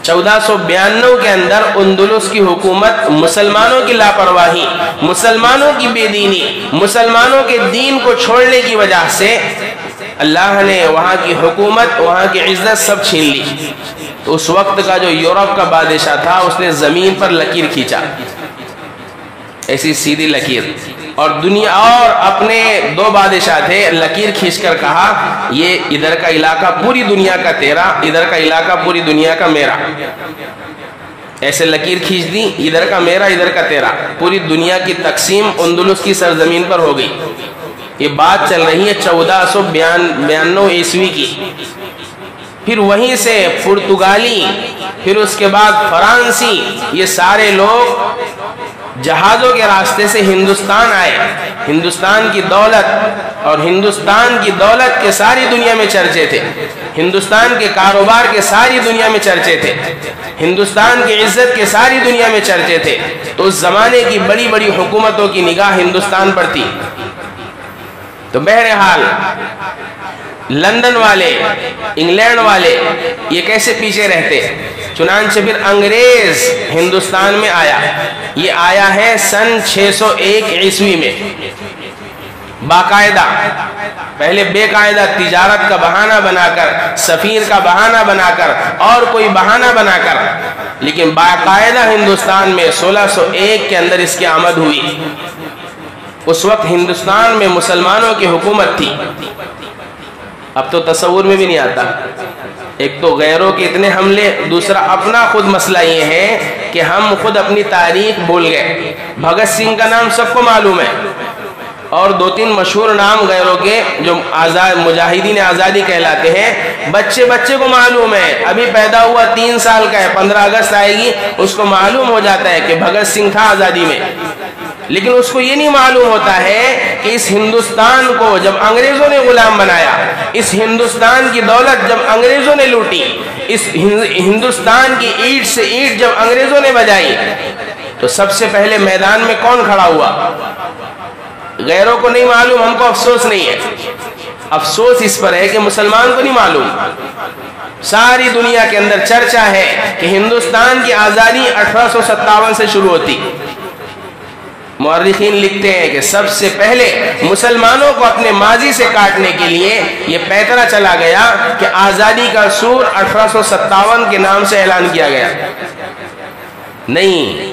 1492 کے اندر اندلس کی حکومت مسلمانوں کی لاپرواہی، مسلمانوں کی بے دینی، مسلمانوں کے دین کو چھوڑنے کی وجہ سے اللہ نے وہاں کی حکومت، وہاں کی عزت سب چھین لی۔ تو اس وقت کا جو یورپ کا بادشاہ تھا اس نے زمین پر لکیر کھینچا، ایسی سیدھی لکیر، اور دنیا اور اپنے 2 بادشاہ تھے، لکیر کھینچ کر کہا یہ ادھر کا علاقہ پوری دنیا کا تیرا، ادھر کا علاقہ پوری دنیا کا میرا۔ ایسے لکیر کھینچ دی، ادھر کا میرا ادھر کا تیرا، پوری دنیا کی تقسیم اندلس کی سرزمین پر ہو گئی۔ یہ بات چل رہی ہے 1492 عیسوی کی۔ پھر وہیں سے پرتگالی، پھر اس کے بعد فرانسی، یہ سارے لوگ جہازوں کے راستے سے ہندوستان آئے۔ ہندوستان کی دولت، اور ہندوستان کی دولت کے ساری دنیا میں چرچے تھے، ہندوستان کے کاروبار کے ساری دنیا میں چرچے تھے، ہندوستان کی عزت کے ساری دنیا میں چرچے تھے۔ تو اس زمانے کی بڑی بڑی حکومتوں کی نگاہ ہندوستان پر تھی۔ تو بہرحال لندن والے، انگلینڈ والے یہ کیسے پیچھے رہتے؟ چنانچہ پھر انگریز ہندوستان میں آیا۔ یہ آیا ہے سن 601 عیسوی میں، باقاعدہ، پہلے بے قاعدہ تجارت کا بہانہ بنا کر، سفیر کا بہانہ بنا کر، اور کوئی بہانہ بنا کر، لیکن باقاعدہ ہندوستان میں 1601 کے اندر اس کی آمد ہوئی۔ اس وقت ہندوستان میں مسلمانوں کی حکومت تھی۔ اب تو تصور میں بھی نہیں آتا، ایک تو غیروں کے اتنے حملے، دوسرا اپنا خود مسئلہ یہ ہے کہ ہم خود اپنی تاریخ بھول گئے۔ بھگت سنگھ کا نام سب کو معلوم ہے، اور 2-3 مشہور نام غیروں کے جو مجاہدین آزادی کہلاتے ہیں، بچے کو معلوم ہے، ابھی پیدا ہوا 3 سال کا ہے، 15 اگست آئے گی اس کو معلوم ہو جاتا ہے کہ بھگت سنگھ تھا آزادی میں۔ لیکن اس کو یہ نہیں معلوم ہوتا ہے کہ اس ہندوستان کو جب انگریزوں نے غلام بنایا، اس ہندوستان کی دولت جب انگریزوں نے لوٹی، اس ہندوستان کی اینٹ سے اینٹ جب انگریزوں نے بجائی، تو سب سے پہلے میدان میں کون کھڑا ہوا؟ غیروں کو نہیں معلوم، ہم کو افسوس نہیں ہے، افسوس اس پر ہے کہ مسلمان کو نہیں معلوم۔ ساری دنیا کے اندر چرچا ہے کہ ہندوستان کی آزادی 1857 سے شروع ہوتی۔ مورخین لکھتے ہیں کہ سب سے پہلے مسلمانوں کو اپنے ماضی سے کاٹنے کے لیے یہ پیترا چلا گیا کہ آزادی کا سور 1857 کے نام سے اعلان کیا گیا۔ نہیں،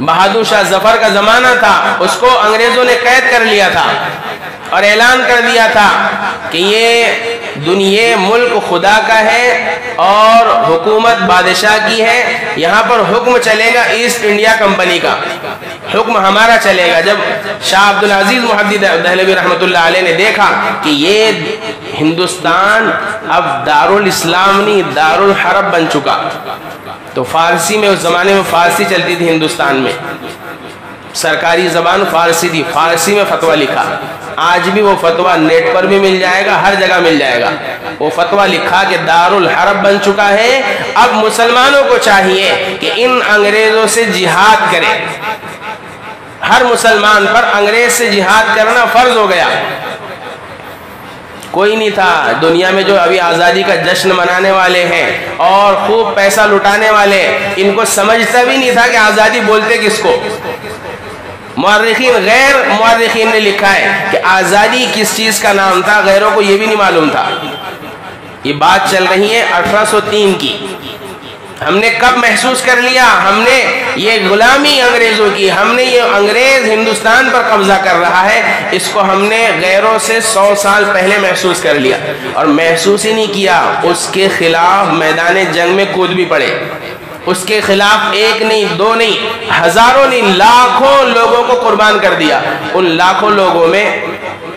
بہادر شاہ ظفر کا زمانہ تھا، اس کو انگریزوں نے قید کر لیا تھا اور اعلان کر دیا تھا کہ یہ ملک خدا کا ہے اور حکومت بادشاہ کی ہے، یہاں پر حکم چلے گا ایسٹ انڈیا کمپنی کا، حکم ہمارا چلے گا۔ جب شاہ عبدالعزیز محدث دہلوی رحمۃ اللہ علیہ نے دیکھا کہ یہ ہندوستان اب دارالاسلام نہیں دارالحرب بن چکا، تو فارسی میں، اس زمانے میں فارسی چلتی تھی ہندوستان میں، سرکاری زبان فارسی تھی، فارسی میں فتویٰ لکھا۔ آج بھی وہ فتویٰ نیٹ پر بھی مل جائے گا، ہر جگہ مل جائے گا۔ وہ فتویٰ لکھا کہ دارالحرب بن چکا ہے، اب مسلمانوں کو چاہیے کہ ان انگریزوں سے جہاد کرے۔ ہر مسلمان پر انگریز سے جہاد کرنا فرض ہو گیا۔ کوئی نہیں تھا دنیا میں جو ابھی آزادی کا جشن منانے والے ہیں اور خوب پیسہ لٹانے والے، ان کو سمجھتا بھی نہیں تھا کہ آزادی بولتے کس کو۔ مورخین، غیر مورخین نے لکھا ہے کہ آزادی کس چیز کا نام تھا، غیروں کو یہ بھی نہیں معلوم تھا۔ یہ بات چل رہی ہے 1803 کی۔ ہم نے کب محسوس کر لیا؟ ہم نے یہ غلامی انگریزوں کی، ہم نے یہ انگریز ہندوستان پر قبضہ کر رہا ہے، اس کو ہم نے غیروں سے 100 سال پہلے محسوس کر لیا، اور محسوس ہی نہیں کیا، اس کے خلاف میدان جنگ میں کود بھی پڑے۔ اس کے خلاف ایک نہیں، دو نہیں، ہزاروں نہیں، لاکھوں لوگوں کو قربان کر دیا۔ ان لاکھوں لوگوں میں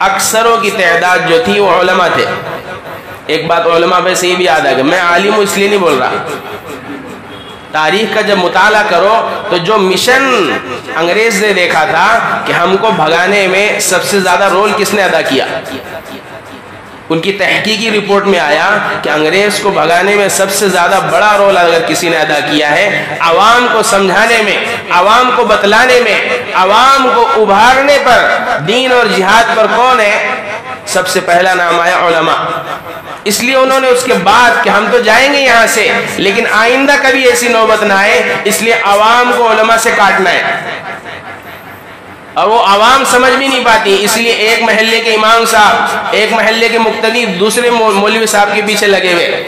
اکثروں کی تعداد جو تھی وہ علماء تھے۔ ایک بات علماء پہ سے یہ بھی یاد آ گیا، میں عالم ہوں اس لیے نہیں بول رہا، تاریخ کا جب مطالعہ کرو تو جو مشن انگریز نے دیکھا تھا کہ ہم کو بھگانے میں سب سے زیادہ رول کس نے ادا کیا، ان کی تحقیقی رپورٹ میں آیا کہ انگریز کو بھگانے میں سب سے زیادہ بڑا رول اگر کسی نے ادا کیا ہے، عوام کو سمجھانے میں، عوام کو بتلانے میں، عوام کو ابھارنے پر، دین اور جہاد پر کون ہے؟ سب سے پہلا نام آیا علماء۔ اس لیے انہوں نے اس کے بعد کہ ہم تو جائیں گے یہاں سے لیکن آئندہ کبھی ایسی نوبت نہ آئے، اس لیے عوام کو علماء سے کاٹنا ہے، اور وہ عوام سمجھ بھی نہیں پاتی، اس لیے ایک محلے کے امام صاحب، ایک محلے کے مقتدی دوسرے مولوی صاحب کے پیچھے لگے ہوئے،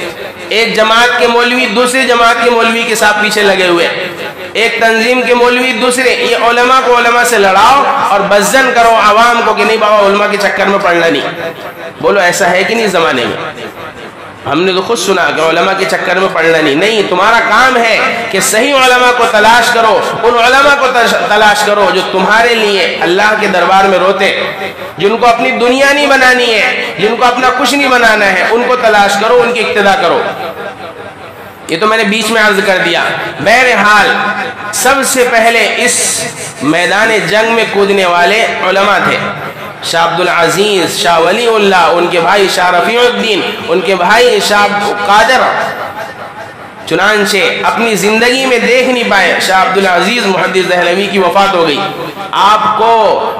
ایک جماعت کے مولوی دوسری جماعت کے مولوی کے ساتھ پیچھے لگے ہوئے، ایک تنظیم کے مولوی دوسرے، یہ علماء کو علماء سے لڑاؤ اور بزن کرو عوام کو کہ نہیں بابا علماء کے چکر میں پڑنا نہیں۔ بولو ایسا ہے کہ نہیں زمانے میں؟ ہم نے تو خود سنا کہ علماء کے چکر میں پڑنا نہیں، تمہارا کام ہے کہ صحیح علماء کو تلاش کرو، ان علماء کو تلاش کرو جو تمہارے لیے اللہ کے دربار میں روتے، جن کو اپنی دنیا نہیں بنانی ہے، جن کو اپنا کچھ نہیں بنانا ہے، ان کو تلاش کرو، ان کی اقتداء کرو۔ یہ تو میں نے بیچ میں عرض کر دیا۔ بہرحال سب سے پہلے اس میدان جنگ میں کودنے والے علماء تھے۔ شاہ عبدالعزیز، شاہ ولی اللہ، ان کے بھائی شاہ رفیع الدین، ان کے بھائی شاہ قادر، چنانچہ اپنی زندگی میں دیکھ نہیں پائے۔ شاہ عبدالعزیز محدث دہلوی کی وفات ہو گئی، آپ کو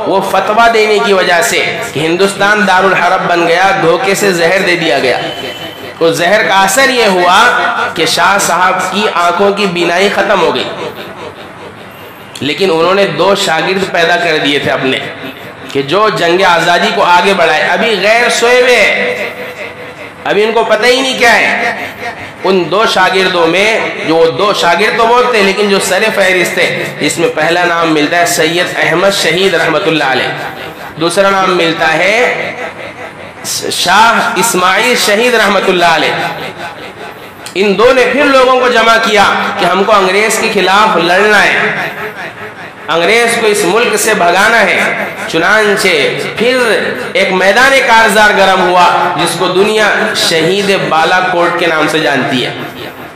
وہ فتویٰ دینے کی وجہ سے کہ ہندوستان دارالحرب بن گیا، دھوکے سے زہر دے دیا گیا۔ اس زہر کا اثر یہ ہوا کہ شاہ صاحب کی آنکھوں کی بینائی ختم ہو گئی، لیکن انہوں نے 2 شاگرد پیدا کر دیے تھے اپنے کہ جو جنگ آزادی کو آگے بڑھائے۔ ابھی غیر سوئے ہوئے، ابھی ان کو پتہ ہی نہیں کیا ہے۔ ان 2 شاگردوں میں جو 2 شاگرد تو بہت تھے لیکن جو سر فہرست تھے، جس میں پہلا نام ملتا ہے سید احمد شہید رحمۃ اللہ علیہ، دوسرا نام ملتا ہے شاہ اسماعیل شہید رحمۃ اللہ علیہ۔ ان 2 نے پھر لوگوں کو جمع کیا کہ ہم کو انگریز کے خلاف لڑنا ہے، انگریز کو اس ملک سے بھگانا ہے۔ چنانچہ پھر ایک میدان کارزار گرم ہوا جس کو دنیا شہید بالا کوٹ کے نام سے جانتی ہے۔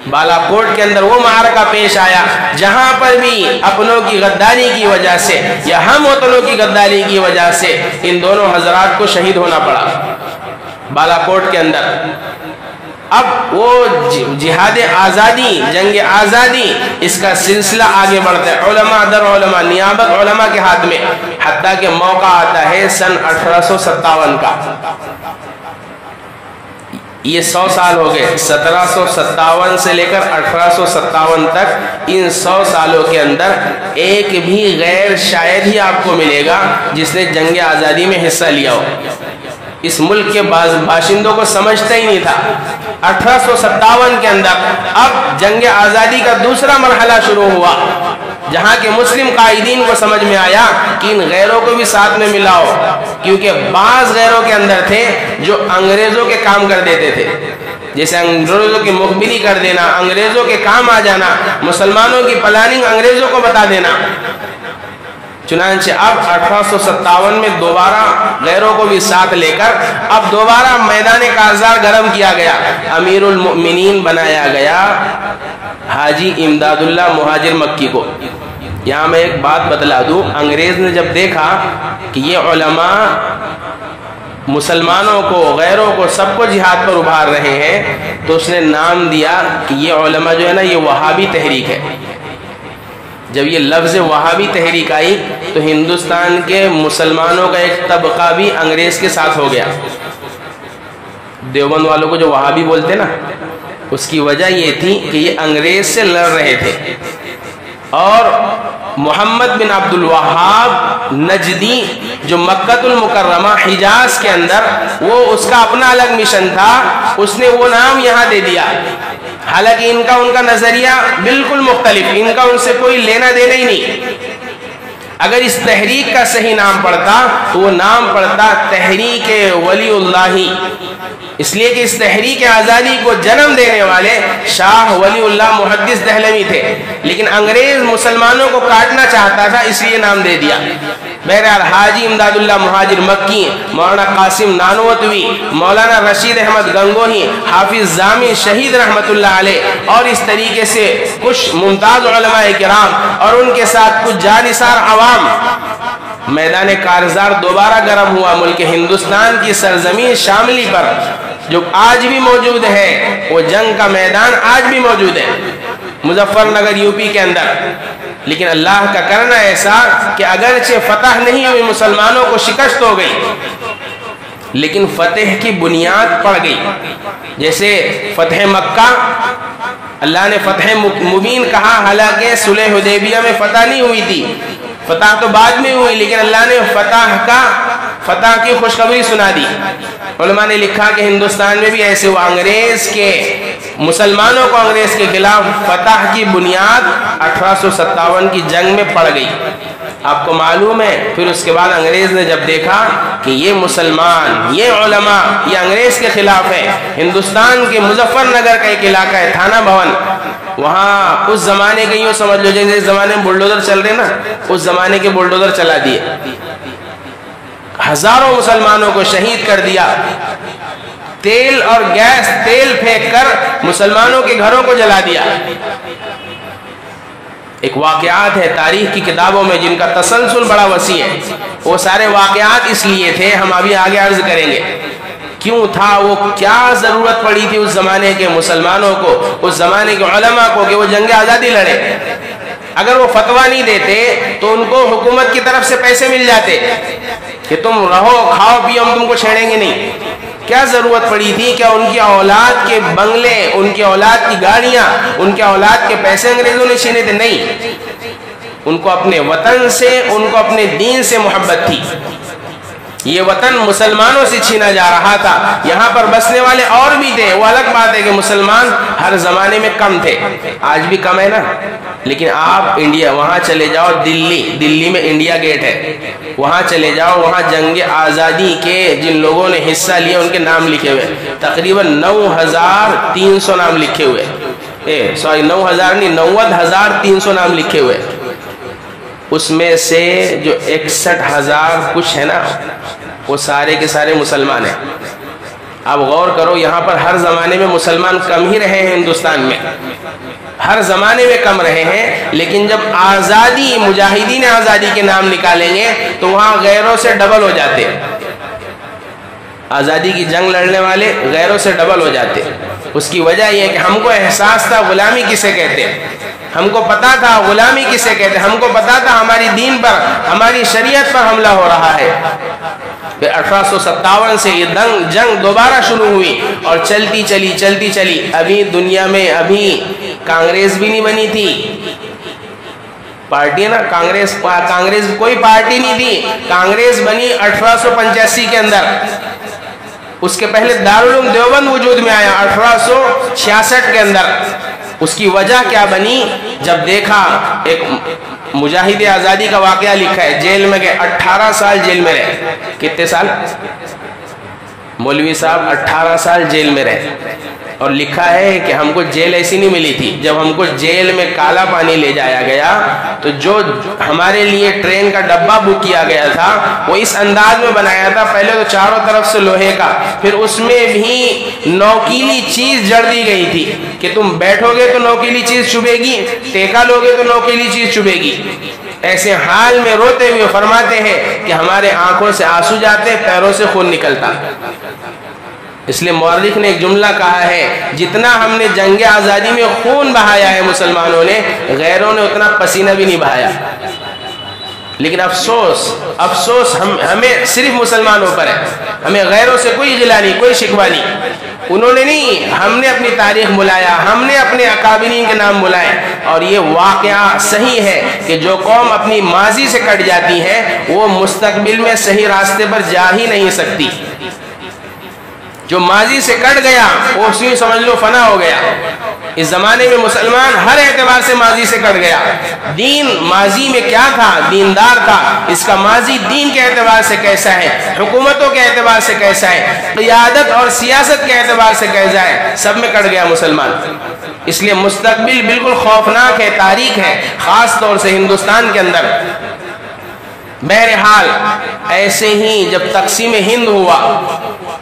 بالا کوٹ کے اندر وہ معرکہ پیش آیا جہاں پر بھی اپنوں کی غداری کی وجہ سے یا ہم وطنوں کی غداری کی وجہ سے ان دونوں حضرات کو شہید ہونا پڑا بالا کوٹ کے اندر۔ اب وہ جہاد آزادی، جنگ آزادی، اس کا سلسلہ آگے بڑھتا ہے، علماء در علماء، نیابت علماء کے ہاتھ میں، حتیٰ کہ موقع آتا ہے سن 1857 کا۔ یہ 100 سال ہو گئے، 1757 سے لے کر 1857 تک، ان 100 سالوں کے اندر ایک بھی غیر شاید ہی آپ کو ملے گا جس نے جنگ آزادی میں حصہ لیا ہو۔ اس ملک کے باشندوں کو سمجھتا ہی نہیں تھا۔ 1857 کے اندر اب جنگ آزادی کا دوسرا مرحلہ شروع ہوا، جہاں کے مسلم قائدین کو سمجھ میں آیا کہ ان غیروں کو بھی ساتھ میں ملاؤ، کیونکہ بعض غیروں کے اندر تھے جو انگریزوں کے کام کر دیتے تھے، جیسے انگریزوں کی مخبری کر دینا، انگریزوں کے کام آ جانا، مسلمانوں کی پلاننگ انگریزوں کو بتا دینا۔ چنانچہ اب 1857 میں دوبارہ غیروں کو بھی ساتھ لے کر اب دوبارہ میدان کارزار گرم کیا گیا، امیر المؤمنین بنایا گیا حاجی امداد اللہ مہاجر مکی کو۔ یہاں میں ایک بات بتلا دوں، انگریز نے جب دیکھا کہ یہ علماء مسلمانوں کو، غیروں کو، سب کو جہاد پر ابھار رہے ہیں، تو اس نے نام دیا کہ یہ علماء جو ہے نا یہ وہابی تحریک ہے۔ جب یہ لفظ وہابی تحریک آئی تو ہندوستان کے مسلمانوں کا ایک طبقہ بھی انگریز کے ساتھ ہو گیا۔ دیوبند والوں کو جو وہابی بولتے نا، اس کی وجہ یہ تھی کہ یہ انگریز سے لڑ رہے تھے، اور محمد بن عبد الوہاب نجدی جو مکہ المکرمہ حجاز کے اندر، وہ اس کا اپنا الگ مشن تھا، اس نے وہ نام یہاں دے دیا، حالانکہ ان کا نظریہ بالکل مختلف، ان کا ان سے کوئی لینا دینا ہی نہیں۔ اگر اس تحریک کا صحیح نام پڑتا تو وہ نام پڑتا تحریک ولی اللہ، اس لیے کہ اس تحریک آزادی کو جنم دینے والے شاہ ولی اللہ محدث دہلوی تھے، لیکن انگریز مسلمانوں کو کاٹنا چاہتا تھا، اس لیے نام دے دیا۔ بہرحال حاجی امداد اللہ مہاجر مکی، مولانا قاسم نانوتوی، مولانا رشید احمد گنگوہی، حافظ زامی شہید رحمت اللہ علیہ، اور اس طریقے سے کچھ ممتاز علماء کرام اور ان کے ساتھ کچھ جانثار عوام، میدان کارزار دوبارہ گرم ہوا۔ ملک ہندوستان کی سرزمین شاملی پر جو آج بھی موجود ہے، وہ جنگ کا میدان آج بھی موجود ہے مظفر نگر یو پی کے اندر، لیکن اللہ کا کرنا ایسا کہ اگرچہ فتح نہیں ہوئی، مسلمانوں کو شکست ہو گئی، لیکن فتح کی بنیاد پڑ گئی۔ جیسے فتح مکہ، اللہ نے فتح مبین کہا، حالانکہ صلح حدیبیہ میں فتح نہیں ہوئی تھی، فتح تو بعد میں ہوئی، لیکن اللہ نے فتح کی خوشخبری سنا دی۔ علماء نے لکھا کہ ہندوستان میں بھی ایسے ہوا، مسلمانوں کو انگریز کے خلاف فتح کی بنیاد 1857 کی جنگ میں پڑ گئی۔ آپ کو معلوم ہے پھر اس کے بعد انگریز نے جب دیکھا کہ یہ مسلمان، یہ علماء، یہ انگریز کے خلاف ہے، ہندوستان کے مظفر نگر کا ایک علاقہ ہے تھانہ بھون، وہاں اس زمانے کے یوں سمجھ لو جیسے اس زمانے میں بلڈوزر چل رہے نا، اس زمانے کے بلڈوزر چلا دیے، ہزاروں مسلمانوں کو شہید کر دیا، تیل اور گیس، تیل پھینک کر مسلمانوں کے گھروں کو جلا دیا۔ ایک واقعات ہے تاریخ کی کتابوں میں جن کا تسلسل بڑا وسیع ہے، وہ سارے واقعات اس لیے تھے، ہم ابھی آگے عرض کریں گے کیوں تھا، وہ کیا ضرورت پڑی تھی اس زمانے کے مسلمانوں کو، اس زمانے کے علماء کو کہ وہ جنگ آزادی لڑے۔ اگر وہ فتویٰ نہیں دیتے تو ان کو حکومت کی طرف سے پیسے مل جاتے کہ تم رہو کھاؤ پیو، ہم تم کو چھیڑیں گے نہیں۔ کیا ضرورت پڑی تھی؟ کیا ان کی اولاد کے بنگلے، ان کی اولاد کی گاڑیاں، ان کے اولاد کے پیسے انگریزوں نے چھینے تھے؟ نہیں، ان کو اپنے وطن سے، ان کو اپنے دین سے محبت تھی۔ یہ وطن مسلمانوں سے چھینا جا رہا تھا، یہاں پر بسنے والے اور بھی تھے، وہ الگ بات ہے کہ مسلمان ہر زمانے میں کم تھے، آج بھی کم ہے نا، لیکن آپ انڈیا وہاں چلے جاؤ، دلی میں انڈیا گیٹ ہے، وہاں چلے جاؤ، وہاں جنگ آزادی کے جن لوگوں نے حصہ لیا ان کے نام لکھے ہوئے، تقریباً 9300 نام لکھے ہوئے، 9000 نہیں 90300 نام لکھے ہوئے، اس میں سے جو 61,000 کچھ ہے نا وہ سارے کے سارے مسلمان ہیں۔ اب غور کرو، یہاں پر ہر زمانے میں مسلمان کم ہی رہے ہیں، ہندوستان میں ہر زمانے میں کم رہے ہیں، لیکن جب آزادی، مجاہدین آزادی کے نام نکالیں گے تو وہاں غیروں سے ڈبل ہو جاتے ہیں، آزادی کی جنگ لڑنے والے غیروں سے ڈبل ہو جاتے ہیں۔ اس کی وجہ یہ ہے کہ ہم کو احساس تھا غلامی کسے کہتے ہیں، ہم کو پتا تھا غلامی کسے کہتے ہیں، ہم کو پتا تھا ہماری دین پر، ہماری شریعت پر حملہ ہو رہا ہے۔ پھر 1857 سے یہ جنگ دوبارہ شروع ہوئی اور چلتی چلی، ابھی دنیا میں ابھی کانگریس بھی نہیں بنی تھی، پارٹی ہے نا، کانگریس کوئی پارٹی نہیں تھی، کانگریس بنی 1885 کے اندر، اس کے پہلے دارالعلوم دیوبند وجود میں آیا 1866 کے اندر، اس کی وجہ کیا بنی؟ جب دیکھا ایک مجاہد آزادی کا واقعہ لکھا ہے، جیل میں گئے، 18 سال جیل میں رہے۔ کتنے سال؟ مولوی صاحب 18 سال جیل میں رہے، اور لکھا ہے کہ ہم کو جیل ایسی نہیں ملی تھی، جب ہم کو جیل میں کالا پانی لے جایا گیا تو جو ہمارے لیے ٹرین کا ڈبہ بک کیا گیا تھا وہ اس انداز میں بنایا تھا، پہلے تو چاروں طرف سے لوہے کا، پھر اس میں بھی نوکیلی چیز جڑ دی گئی تھی کہ تم بیٹھو گے تو نوکیلی چیز چبھے گی، ٹیکا لوگے تو نوکیلی چیز چبھے گی۔ ایسے حال میں روتے ہوئے فرماتے ہیں کہ ہمارے آنکھوں سے آنسو جاتے، پیروں سے خون نکلتا۔ اس لیے مورخ نے ایک جملہ کہا ہے، جتنا ہم نے جنگ آزادی میں خون بہایا ہے مسلمانوں نے، غیروں نے اتنا پسینہ بھی نہیں بہایا۔ لیکن افسوس ہمیں صرف مسلمانوں پر ہے، ہمیں غیروں سے کوئی غلا نہیں، کوئی شکوہ نہیں۔ انہوں نے نہیں، ہم نے اپنی تاریخ ملایا، ہم نے اپنے اکابرین کے نام ملائے، اور یہ واقعہ صحیح ہے کہ جو قوم اپنی ماضی سے کٹ جاتی ہے وہ مستقبل میں صحیح راستے پر جا ہی نہیں سکتی۔ جو ماضی سے کٹ گیا وہ اسی سمجھ لو فنا ہو گیا۔ اس زمانے میں مسلمان ہر اعتبار سے ماضی سے کٹ گیا۔ دین ماضی میں کیا تھا؟ دیندار تھا، اس کا ماضی دین کے اعتبار سے کیسا ہے، حکومتوں کے اعتبار سے کیسا ہے، قیادت اور سیاست کے اعتبار سے کیسا ہے، سب میں کٹ گیا مسلمان۔ اس لیے مستقبل بالکل خوفناک ہے، تاریخ ہے، خاص طور سے ہندوستان کے اندر۔ بہرحال ایسے ہی جب تقسیم ہند ہوا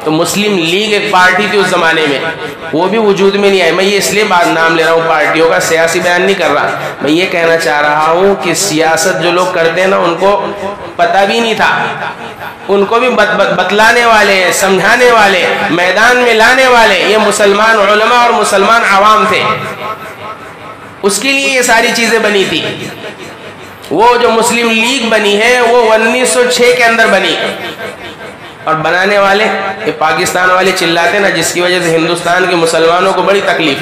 تو مسلم لیگ ایک پارٹی تھی اس زمانے میں، وہ بھی وجود میں نہیں آئی۔ میں یہ اس لیے نام لے رہا ہوں پارٹیوں کا، سیاسی بیان نہیں کر رہا، میں یہ کہنا چاہ رہا ہوں کہ سیاست جو لوگ کرتے ہیں نا ان کو پتہ بھی نہیں تھا، ان کو بھی بتلانے والے، سمجھانے والے، میدان میں لانے والے یہ مسلمان علماء اور مسلمان عوام تھے۔ اس کے لیے یہ ساری چیزیں بنی تھی۔ وہ جو مسلم لیگ بنی ہے وہ 1906 کے اندر بنی، اور بنانے والے یہ پاکستان والے چلاتے نا، جس کی وجہ سے ہندوستان کے مسلمانوں کو بڑی تکلیف۔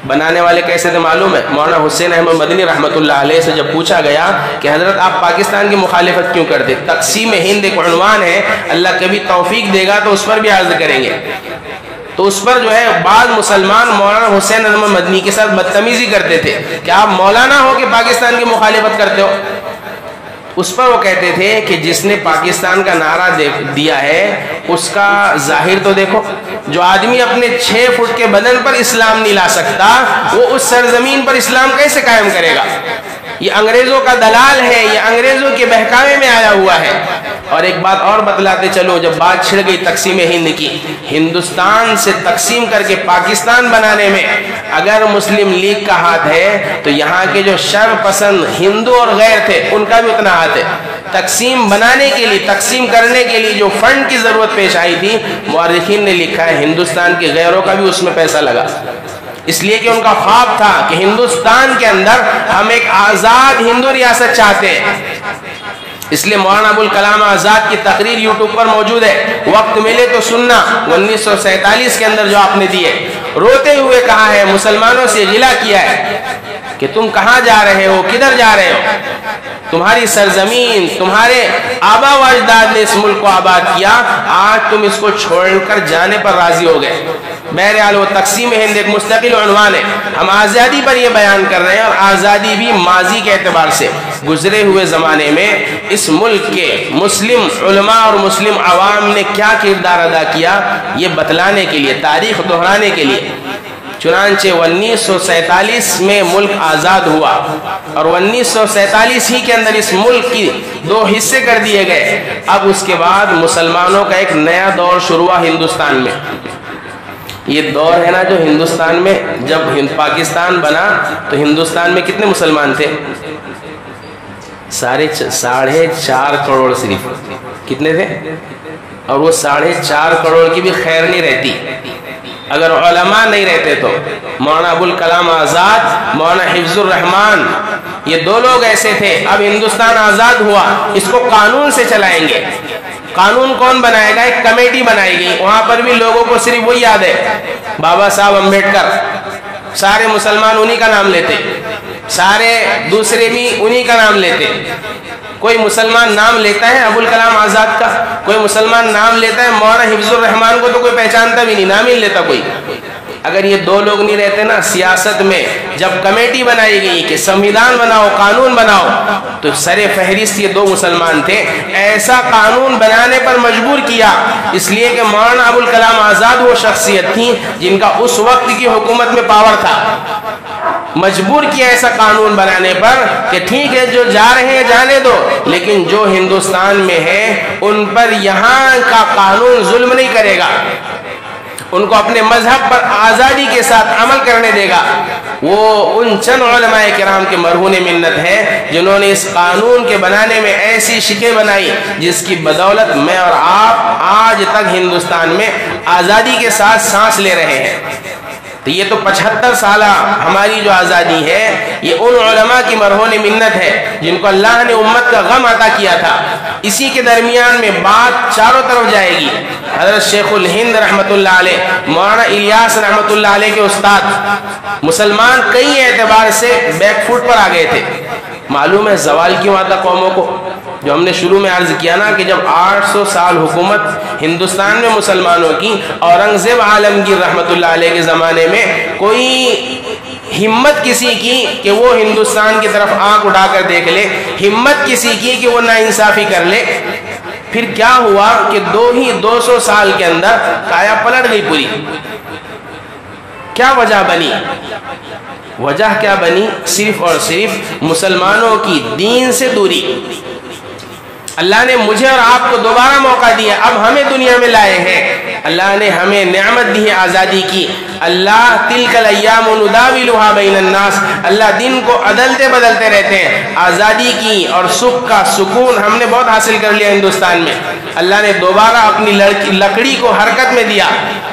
بنانے والے کیسے تھے معلوم ہے؟ مولانا حسین احمد مدنی رحمۃ اللہ علیہ سے جب پوچھا گیا کہ حضرت آپ پاکستان کی مخالفت کیوں کرتے؟ تقسیم ہند ایک عنوان ہے، اللہ کبھی توفیق دے گا تو اس پر بھی عرض کریں گے۔ تو اس پر جو ہے بعض مسلمان مولانا حسین احمد مدنی کے ساتھ بدتمیزی کرتے تھے کہ آپ مولانا ہو کہ پاکستان کی مخالفت کرتے ہو۔ اس پر وہ کہتے تھے کہ جس نے پاکستان کا نعرہ دیا ہے اس کا ظاہر تو دیکھو، جو آدمی اپنے 6 فٹ کے بدن پر اسلام نہیں لا سکتا وہ اس سرزمین پر اسلام کیسے قائم کرے گا؟ یہ انگریزوں کا دلال ہے، یہ انگریزوں کے بہکاوے میں آیا ہوا ہے۔ اور ایک بات اور بتلاتے چلو، جب بات چھڑ گئی تقسیم ہند کی، ہندوستان سے تقسیم کر کے پاکستان بنانے میں اگر مسلم لیگ کا ہاتھ ہے تو یہاں کے جو شر پسند ہندو اور غیر تھے ان کا بھی اتنا ہاتھ ہے۔ تقسیم بنانے کے لیے، تقسیم کرنے کے لیے جو فنڈ کی ضرورت پیش آئی تھی، مورخین نے لکھا ہے ہندوستان کے غیروں کا بھی اس میں پیسہ لگا، اس لیے کہ ان کا خواب تھا کہ ہندوستان کے اندر ہم ایک آزاد ہندو ریاست چاہتے ہیں۔ اس لیے مولانا ابوالکلام آزاد کی تقریر یوٹیوب پر موجود ہے، وقت ملے تو سننا، 1947 کے اندر جو آپ نے دیے، روتے ہوئے کہا ہے، مسلمانوں سے غلا کیا ہے کہ تم کہاں جا رہے ہو، کدھر جا رہے ہو؟ تمہاری سرزمین، تمہارے آبا و اجداد نے اس ملک کو آباد کیا، آج تم اس کو چھوڑ کر جانے پر راضی ہو گئے۔ بہرحال وہ تقسیم ہند ایک مستقل عنوان ہے، ہم آزادی پر یہ بیان کر رہے ہیں، اور آزادی بھی ماضی کے اعتبار سے گزرے ہوئے زمانے میں اس ملک کے مسلم علماء اور مسلم عوام نے کیا کردار ادا کیا یہ بتلانے کے لیے، تاریخ دہرانے کے لیے۔ چنانچہ 1947 میں ملک آزاد ہوا، اور 1947 ہی کے اندر اس ملک کی 2 حصے کر دیے گئے۔ اب اس کے بعد مسلمانوں کا ایک نیا دور شروع ہوا ہندوستان میں۔ یہ دور ہے نا جو ہندوستان میں، جب پاکستان بنا تو ہندوستان میں کتنے مسلمان تھے؟ 4.5 کروڑ صرف۔ کتنے تھے؟ اور وہ 4.5 کروڑ کی بھی خیر نہیں رہتی اگر علماء نہیں رہتے تو۔ مولانا ابوالکلام آزاد، مولانا حفظ الرحمان، یہ 2 لوگ ایسے تھے۔ اب ہندوستان آزاد ہوا، اس کو قانون سے چلائیں گے۔ قانون کون بنائے گا؟ ایک کمیٹی بنائی گئی، وہاں پر بھی لوگوں کو صرف وہی یاد ہے، بابا صاحب امبیڈکر، سارے مسلمان انہی کا نام لیتے، سارے دوسرے بھی انہی کا نام لیتے۔ کوئی مسلمان نام لیتا ہے ابوالکلام آزاد کا؟ کوئی مسلمان نام لیتا ہے مولانا حفظ الرحمان کو تو کوئی پہچانتا بھی نہیں، نام ہی لیتا کوئی۔ اگر یہ دو لوگ نہیں رہتے نا سیاست میں، جب کمیٹی بنائی گئی کہ سنویدھان بناؤ، قانون بناؤ، تو سر فہرست یہ دو مسلمان تھے. ایسا قانون بنانے پر مجبور کیا اس لیے کہ مولانا ابوالکلام آزاد وہ شخصیت تھی جن کا اس وقت کی حکومت میں پاور تھا. مجبور کیا ایسا قانون بنانے پر کہ ٹھیک ہے جو جا رہے ہیں جانے دو، لیکن جو ہندوستان میں ہے ان پر یہاں کا قانون ظلم نہیں کرے گا، ان کو اپنے مذہب پر آزادی کے ساتھ عمل کرنے دے گا. وہ ان چند علماء کرام کے مرہون منت ہے جنہوں نے اس قانون کے بنانے میں ایسی شکیں بنائی جس کی بدولت میں اور آپ آج تک ہندوستان میں آزادی کے ساتھ سانس لے رہے ہیں. تو یہ تو 75 سالہ ہماری جو آزادی ہے یہ ان علماء کی مرہون منت ہے جن کو اللہ نے امت کا غم عطا کیا تھا. اسی کے درمیان میں بات چاروں طرف جائے گی. حضرت شیخ الہند رحمت اللہ علیہ، مولانا الیاس رحمت اللہ علیہ کے استاد، مسلمان کئی اعتبار سے بیک فوٹ پر آ گئے تھے. معلوم ہے زوال کیوں آتا قوموں کو؟ جو ہم نے شروع میں عرض کیا نا کہ جب 800 سال حکومت ہندوستان میں مسلمانوں کی، اورنگزیب عالمگیر رحمت اللہ علیہ کے زمانے میں کوئی ہمت کسی کی کہ وہ ہندوستان کی طرف آنکھ اٹھا کر دیکھ لے، ہمت کسی کی کہ وہ ناانصافی کر لے، پھر کیا ہوا کہ 200 سال کے اندر کایا پلٹ گئی پوری. کیا وجہ بنی؟ وجہ کیا بنی؟ صرف اور صرف مسلمانوں کی دین سے دوری. اللہ نے مجھے اور آپ کو دوبارہ موقع دیا، اب ہمیں دنیا میں لائے ہیں. اللہ نے ہمیں نعمت دی ہے آزادی کی. اللہ تلک الایام نداولها بین الناس، اللہ دن کو عدلتے بدلتے رہتے ہیں. آزادی کی اور سکھ کا سکون ہم نے بہت حاصل کر لیا ہندوستان میں. اللہ نے دوبارہ اپنی لکڑی کو حرکت میں دیا،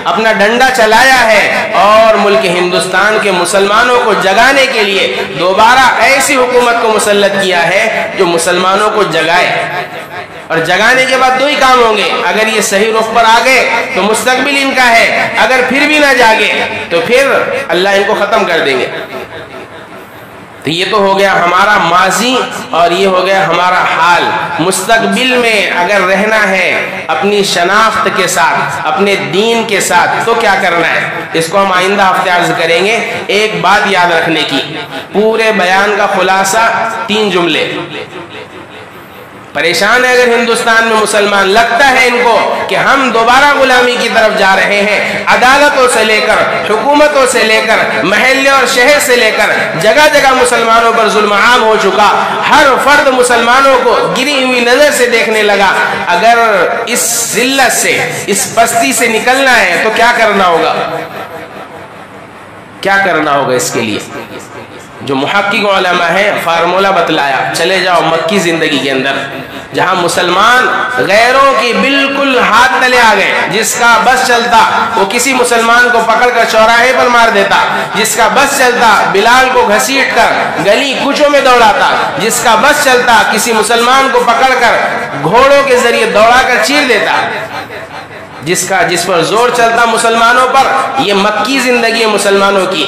اپنا ڈنڈا چلایا ہے اور ملک ہندوستان کے مسلمانوں کو جگانے کے لیے دوبارہ ایسی حکومت کو مسلط کیا ہے جو مسلمانوں کو جگائے. اور جگانے کے بعد دو ہی کام ہوں گے، اگر یہ صحیح رخ پر آ گئے تو مستقبل ان کا ہے، اگر پھر بھی نہ جاگے تو پھر اللہ ان کو ختم کر دیں گے. تو یہ تو ہو گیا ہمارا ماضی اور یہ ہو گیا ہمارا حال. مستقبل میں اگر رہنا ہے اپنی شناخت کے ساتھ، اپنے دین کے ساتھ، تو کیا کرنا ہے اس کو ہم آئندہ ہفتے عرض کریں گے. ایک بات یاد رکھنے کی، پورے بیان کا خلاصہ 3 جملے. پریشان ہے اگر ہندوستان میں مسلمان، لگتا ہے ان کو کہ ہم دوبارہ غلامی کی طرف جا رہے ہیں. عدالتوں سے لے کر، حکومتوں سے لے کر، محلے اور شہر سے لے کر جگہ جگہ مسلمانوں پر ظلم عام ہو چکا. ہر فرد مسلمانوں کو گری ہوئی نظر سے دیکھنے لگا. اگر اس ذلت سے، اس پستی سے نکلنا ہے تو کیا کرنا ہوگا؟ کیا کرنا ہوگا اس کے لیے؟ جو محقق علماء ہے فارمولہ بتلایا. چلے جاؤ مکی زندگی کے اندر جہاں مسلمان غیروں کی بالکل ہاتھ تلے آ گئے. جس کا بس چلتا وہ کسی مسلمان کو پکڑ کر چوراہے پر مار دیتا، جس کا بس چلتا بلال کو گھسیٹ کر گلی کوچوں میں دوڑاتا، جس کا بس چلتا کسی مسلمان کو پکڑ کر گھوڑوں کے ذریعے دوڑا کر چیر دیتا. جس پر زور چلتا مسلمانوں پر. یہ مکی زندگی ہے مسلمانوں کی.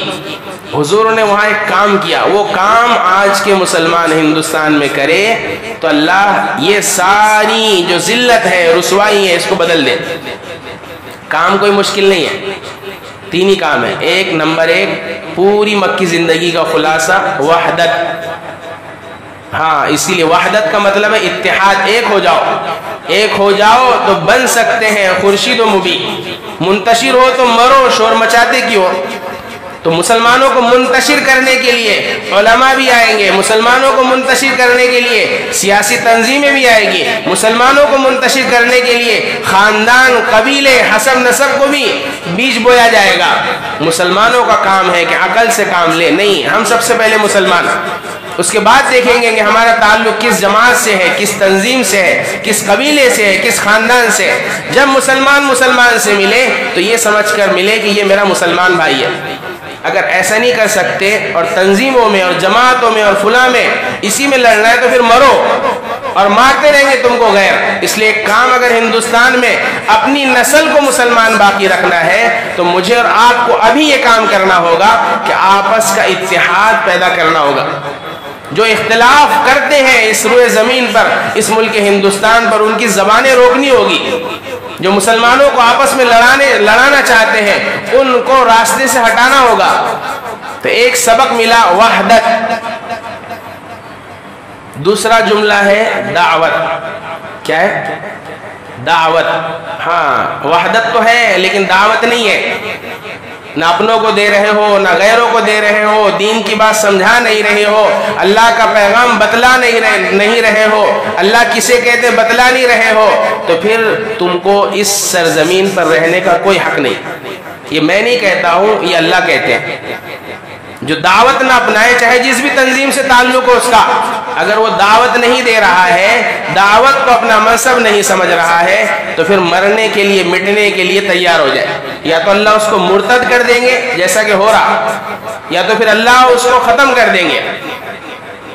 حضور نے وہاں ایک کام کیا، وہ کام آج کے مسلمان ہندوستان میں کرے تو اللہ یہ ساری جو ذلت ہے، رسوائی ہے، اس کو بدل دے. کام کوئی مشکل نہیں ہے، 3 ہی کام ہے. ایک نمبر 1 پوری مکی زندگی کا خلاصہ وحدت. ہاں اسی لیے وحدت کا مطلب ہے اتحاد. ایک ہو جاؤ، ایک ہو جاؤ تو بن سکتے ہیں خورشید و مبین. منتشر ہو تو مرو، شور مچاتے کیوں؟ تو مسلمانوں کو منتشر کرنے کے لیے علماء بھی آئیں گے، مسلمانوں کو منتشر کرنے کے لیے سیاسی تنظیمیں بھی آئیں گی، مسلمانوں کو منتشر کرنے کے لیے خاندان، قبیلے، حسب نسب کو بھی بیج بویا جائے گا. مسلمانوں کا کام ہے کہ عقل سے کام لے. نہیں، ہم سب سے پہلے مسلمان، اس کے بعد دیکھیں گے کہ ہمارا تعلق کس جماعت سے ہے، کس تنظیم سے ہے، کس قبیلے سے ہے، کس خاندان سے. جب مسلمان سے ملے تو یہ سمجھ کر ملے کہ یہ میرا مسلمان بھائی ہے. اگر ایسا نہیں کر سکتے اور تنظیموں میں اور جماعتوں میں اور فلاں میں اسی میں لڑنا ہے تو پھر مرو اور مارتے رہیں گے تم کو غیر. اس لیے کام اگر ہندوستان میں اپنی نسل کو مسلمان باقی رکھنا ہے تو مجھے اور آپ کو ابھی یہ کام کرنا ہوگا کہ آپس کا اتحاد پیدا کرنا ہوگا. جو اختلاف کرتے ہیں اس روئے زمین پر، اس ملک ہندوستان پر، ان کی زبانیں روکنی ہوگی. جو مسلمانوں کو آپس میں لڑانا چاہتے ہیں ان کو راستے سے ہٹانا ہوگا۔ تو ایک سبق ملا وحدت۔ دوسرا جملہ ہے دعوت۔ کیا ہے؟ دعوت۔ ہاں وحدت تو ہے لیکن دعوت نہیں ہے، نہ اپنوں کو دے رہے ہو نہ غیروں کو دے رہے ہو، دین کی بات سمجھا نہیں رہے ہو، اللہ کا پیغام بتلا نہیں رہے ہو، اللہ کسے کہتے بتلا نہیں رہے ہو، تو پھر تم کو اس سرزمین پر رہنے کا کوئی حق نہیں۔ یہ میں نہیں کہتا ہوں، یہ اللہ کہتے ہیں۔ جو دعوت نہ اپنائے، چاہے جس بھی تنظیم سے تعلق ہو اس کا، اگر وہ دعوت نہیں دے رہا ہے، دعوت کو اپنا منصب نہیں سمجھ رہا ہے، تو پھر مرنے کے لیے مٹنے کے لیے تیار ہو جائے۔ یا تو اللہ اس کو مرتد کر دیں گے جیسا کہ ہو رہا، یا تو پھر اللہ اس کو ختم کر دیں گے۔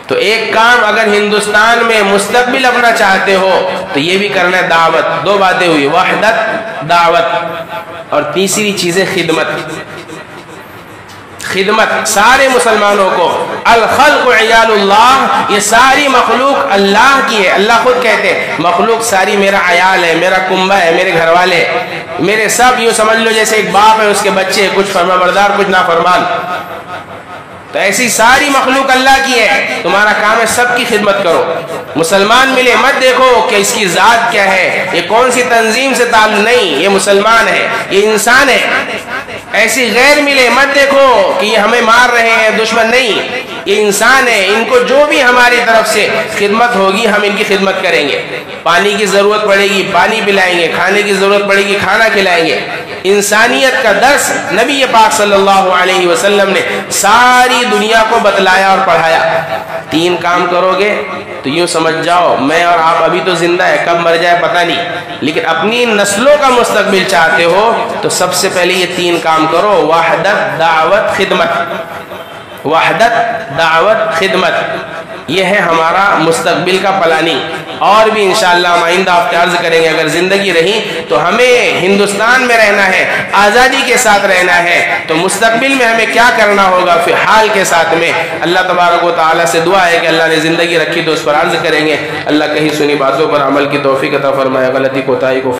تو ایک کام اگر ہندوستان میں مستقبل اپنا چاہتے ہو تو یہ بھی کرنا ہے، دعوت۔ دو باتیں ہوئی، وحدت، دعوت، اور تیسری چیز ہے خدمت۔ خدمت سارے مسلمانوں کو، الخلق عیال اللہ، یہ ساری مخلوق اللہ کی ہے۔ اللہ خود کہتے ہیں مخلوق ساری میرا عیال ہے، میرا کنبہ ہے، میرے گھر والے، میرے سب، یوں سمجھ لو جیسے ایک باپ ہے اس کے بچے، کچھ فرمانبردار کچھ نافرمان۔ تو ایسی ساری مخلوق اللہ کی ہے، تمہارا کام ہے سب کی خدمت کرو۔ مسلمان ملے مت دیکھو کہ اس کی ذات کیا ہے، یہ کون سی تنظیم سے تعلق، نہیں، یہ مسلمان ہے، یہ انسان ہے۔ ایسی غیر ملے مت دیکھو کہ یہ ہمیں مار رہے ہیں، دشمن، نہیں، یہ انسان ہے، ان کو جو بھی ہماری طرف سے خدمت ہوگی ہم ان کی خدمت کریں گے۔ پانی کی ضرورت پڑے گی پانی پلائیں گے، کھانے کی ضرورت پڑے گی کھانا کھلائیں گے۔ انسانیت کا درس نبی پاک صلی اللہ علیہ وسلم نے ساری دنیا کو بتلایا اور پڑھایا۔ تین کام کرو گے تو یوں سمجھ جاؤ میں اور آپ ابھی تو زندہ ہے، کب مر جائے پتہ نہیں، لیکن اپنی نسلوں کا مستقبل چاہتے ہو تو سب سے پہلے یہ تین کام کرو، وحدت، دعوت، خدمت۔ وحدت، دعوت، خدمت، یہ ہے ہمارا مستقبل کا پلاننگ۔ اور بھی انشاءاللہ ہم آئندہ آپ عرض کریں گے، اگر زندگی رہی تو ہمیں ہندوستان میں رہنا ہے، آزادی کے ساتھ رہنا ہے، تو مستقبل میں ہمیں کیا کرنا ہوگا فی حال کے ساتھ میں۔ اللہ تبارک و تعالیٰ سے دعا ہے کہ اللہ نے زندگی رکھی تو اس پر عرض کریں گے۔ اللہ کہیں سنی باتوں پر عمل کی توفیق عطا فرمائے، غلطی کوتاہی کو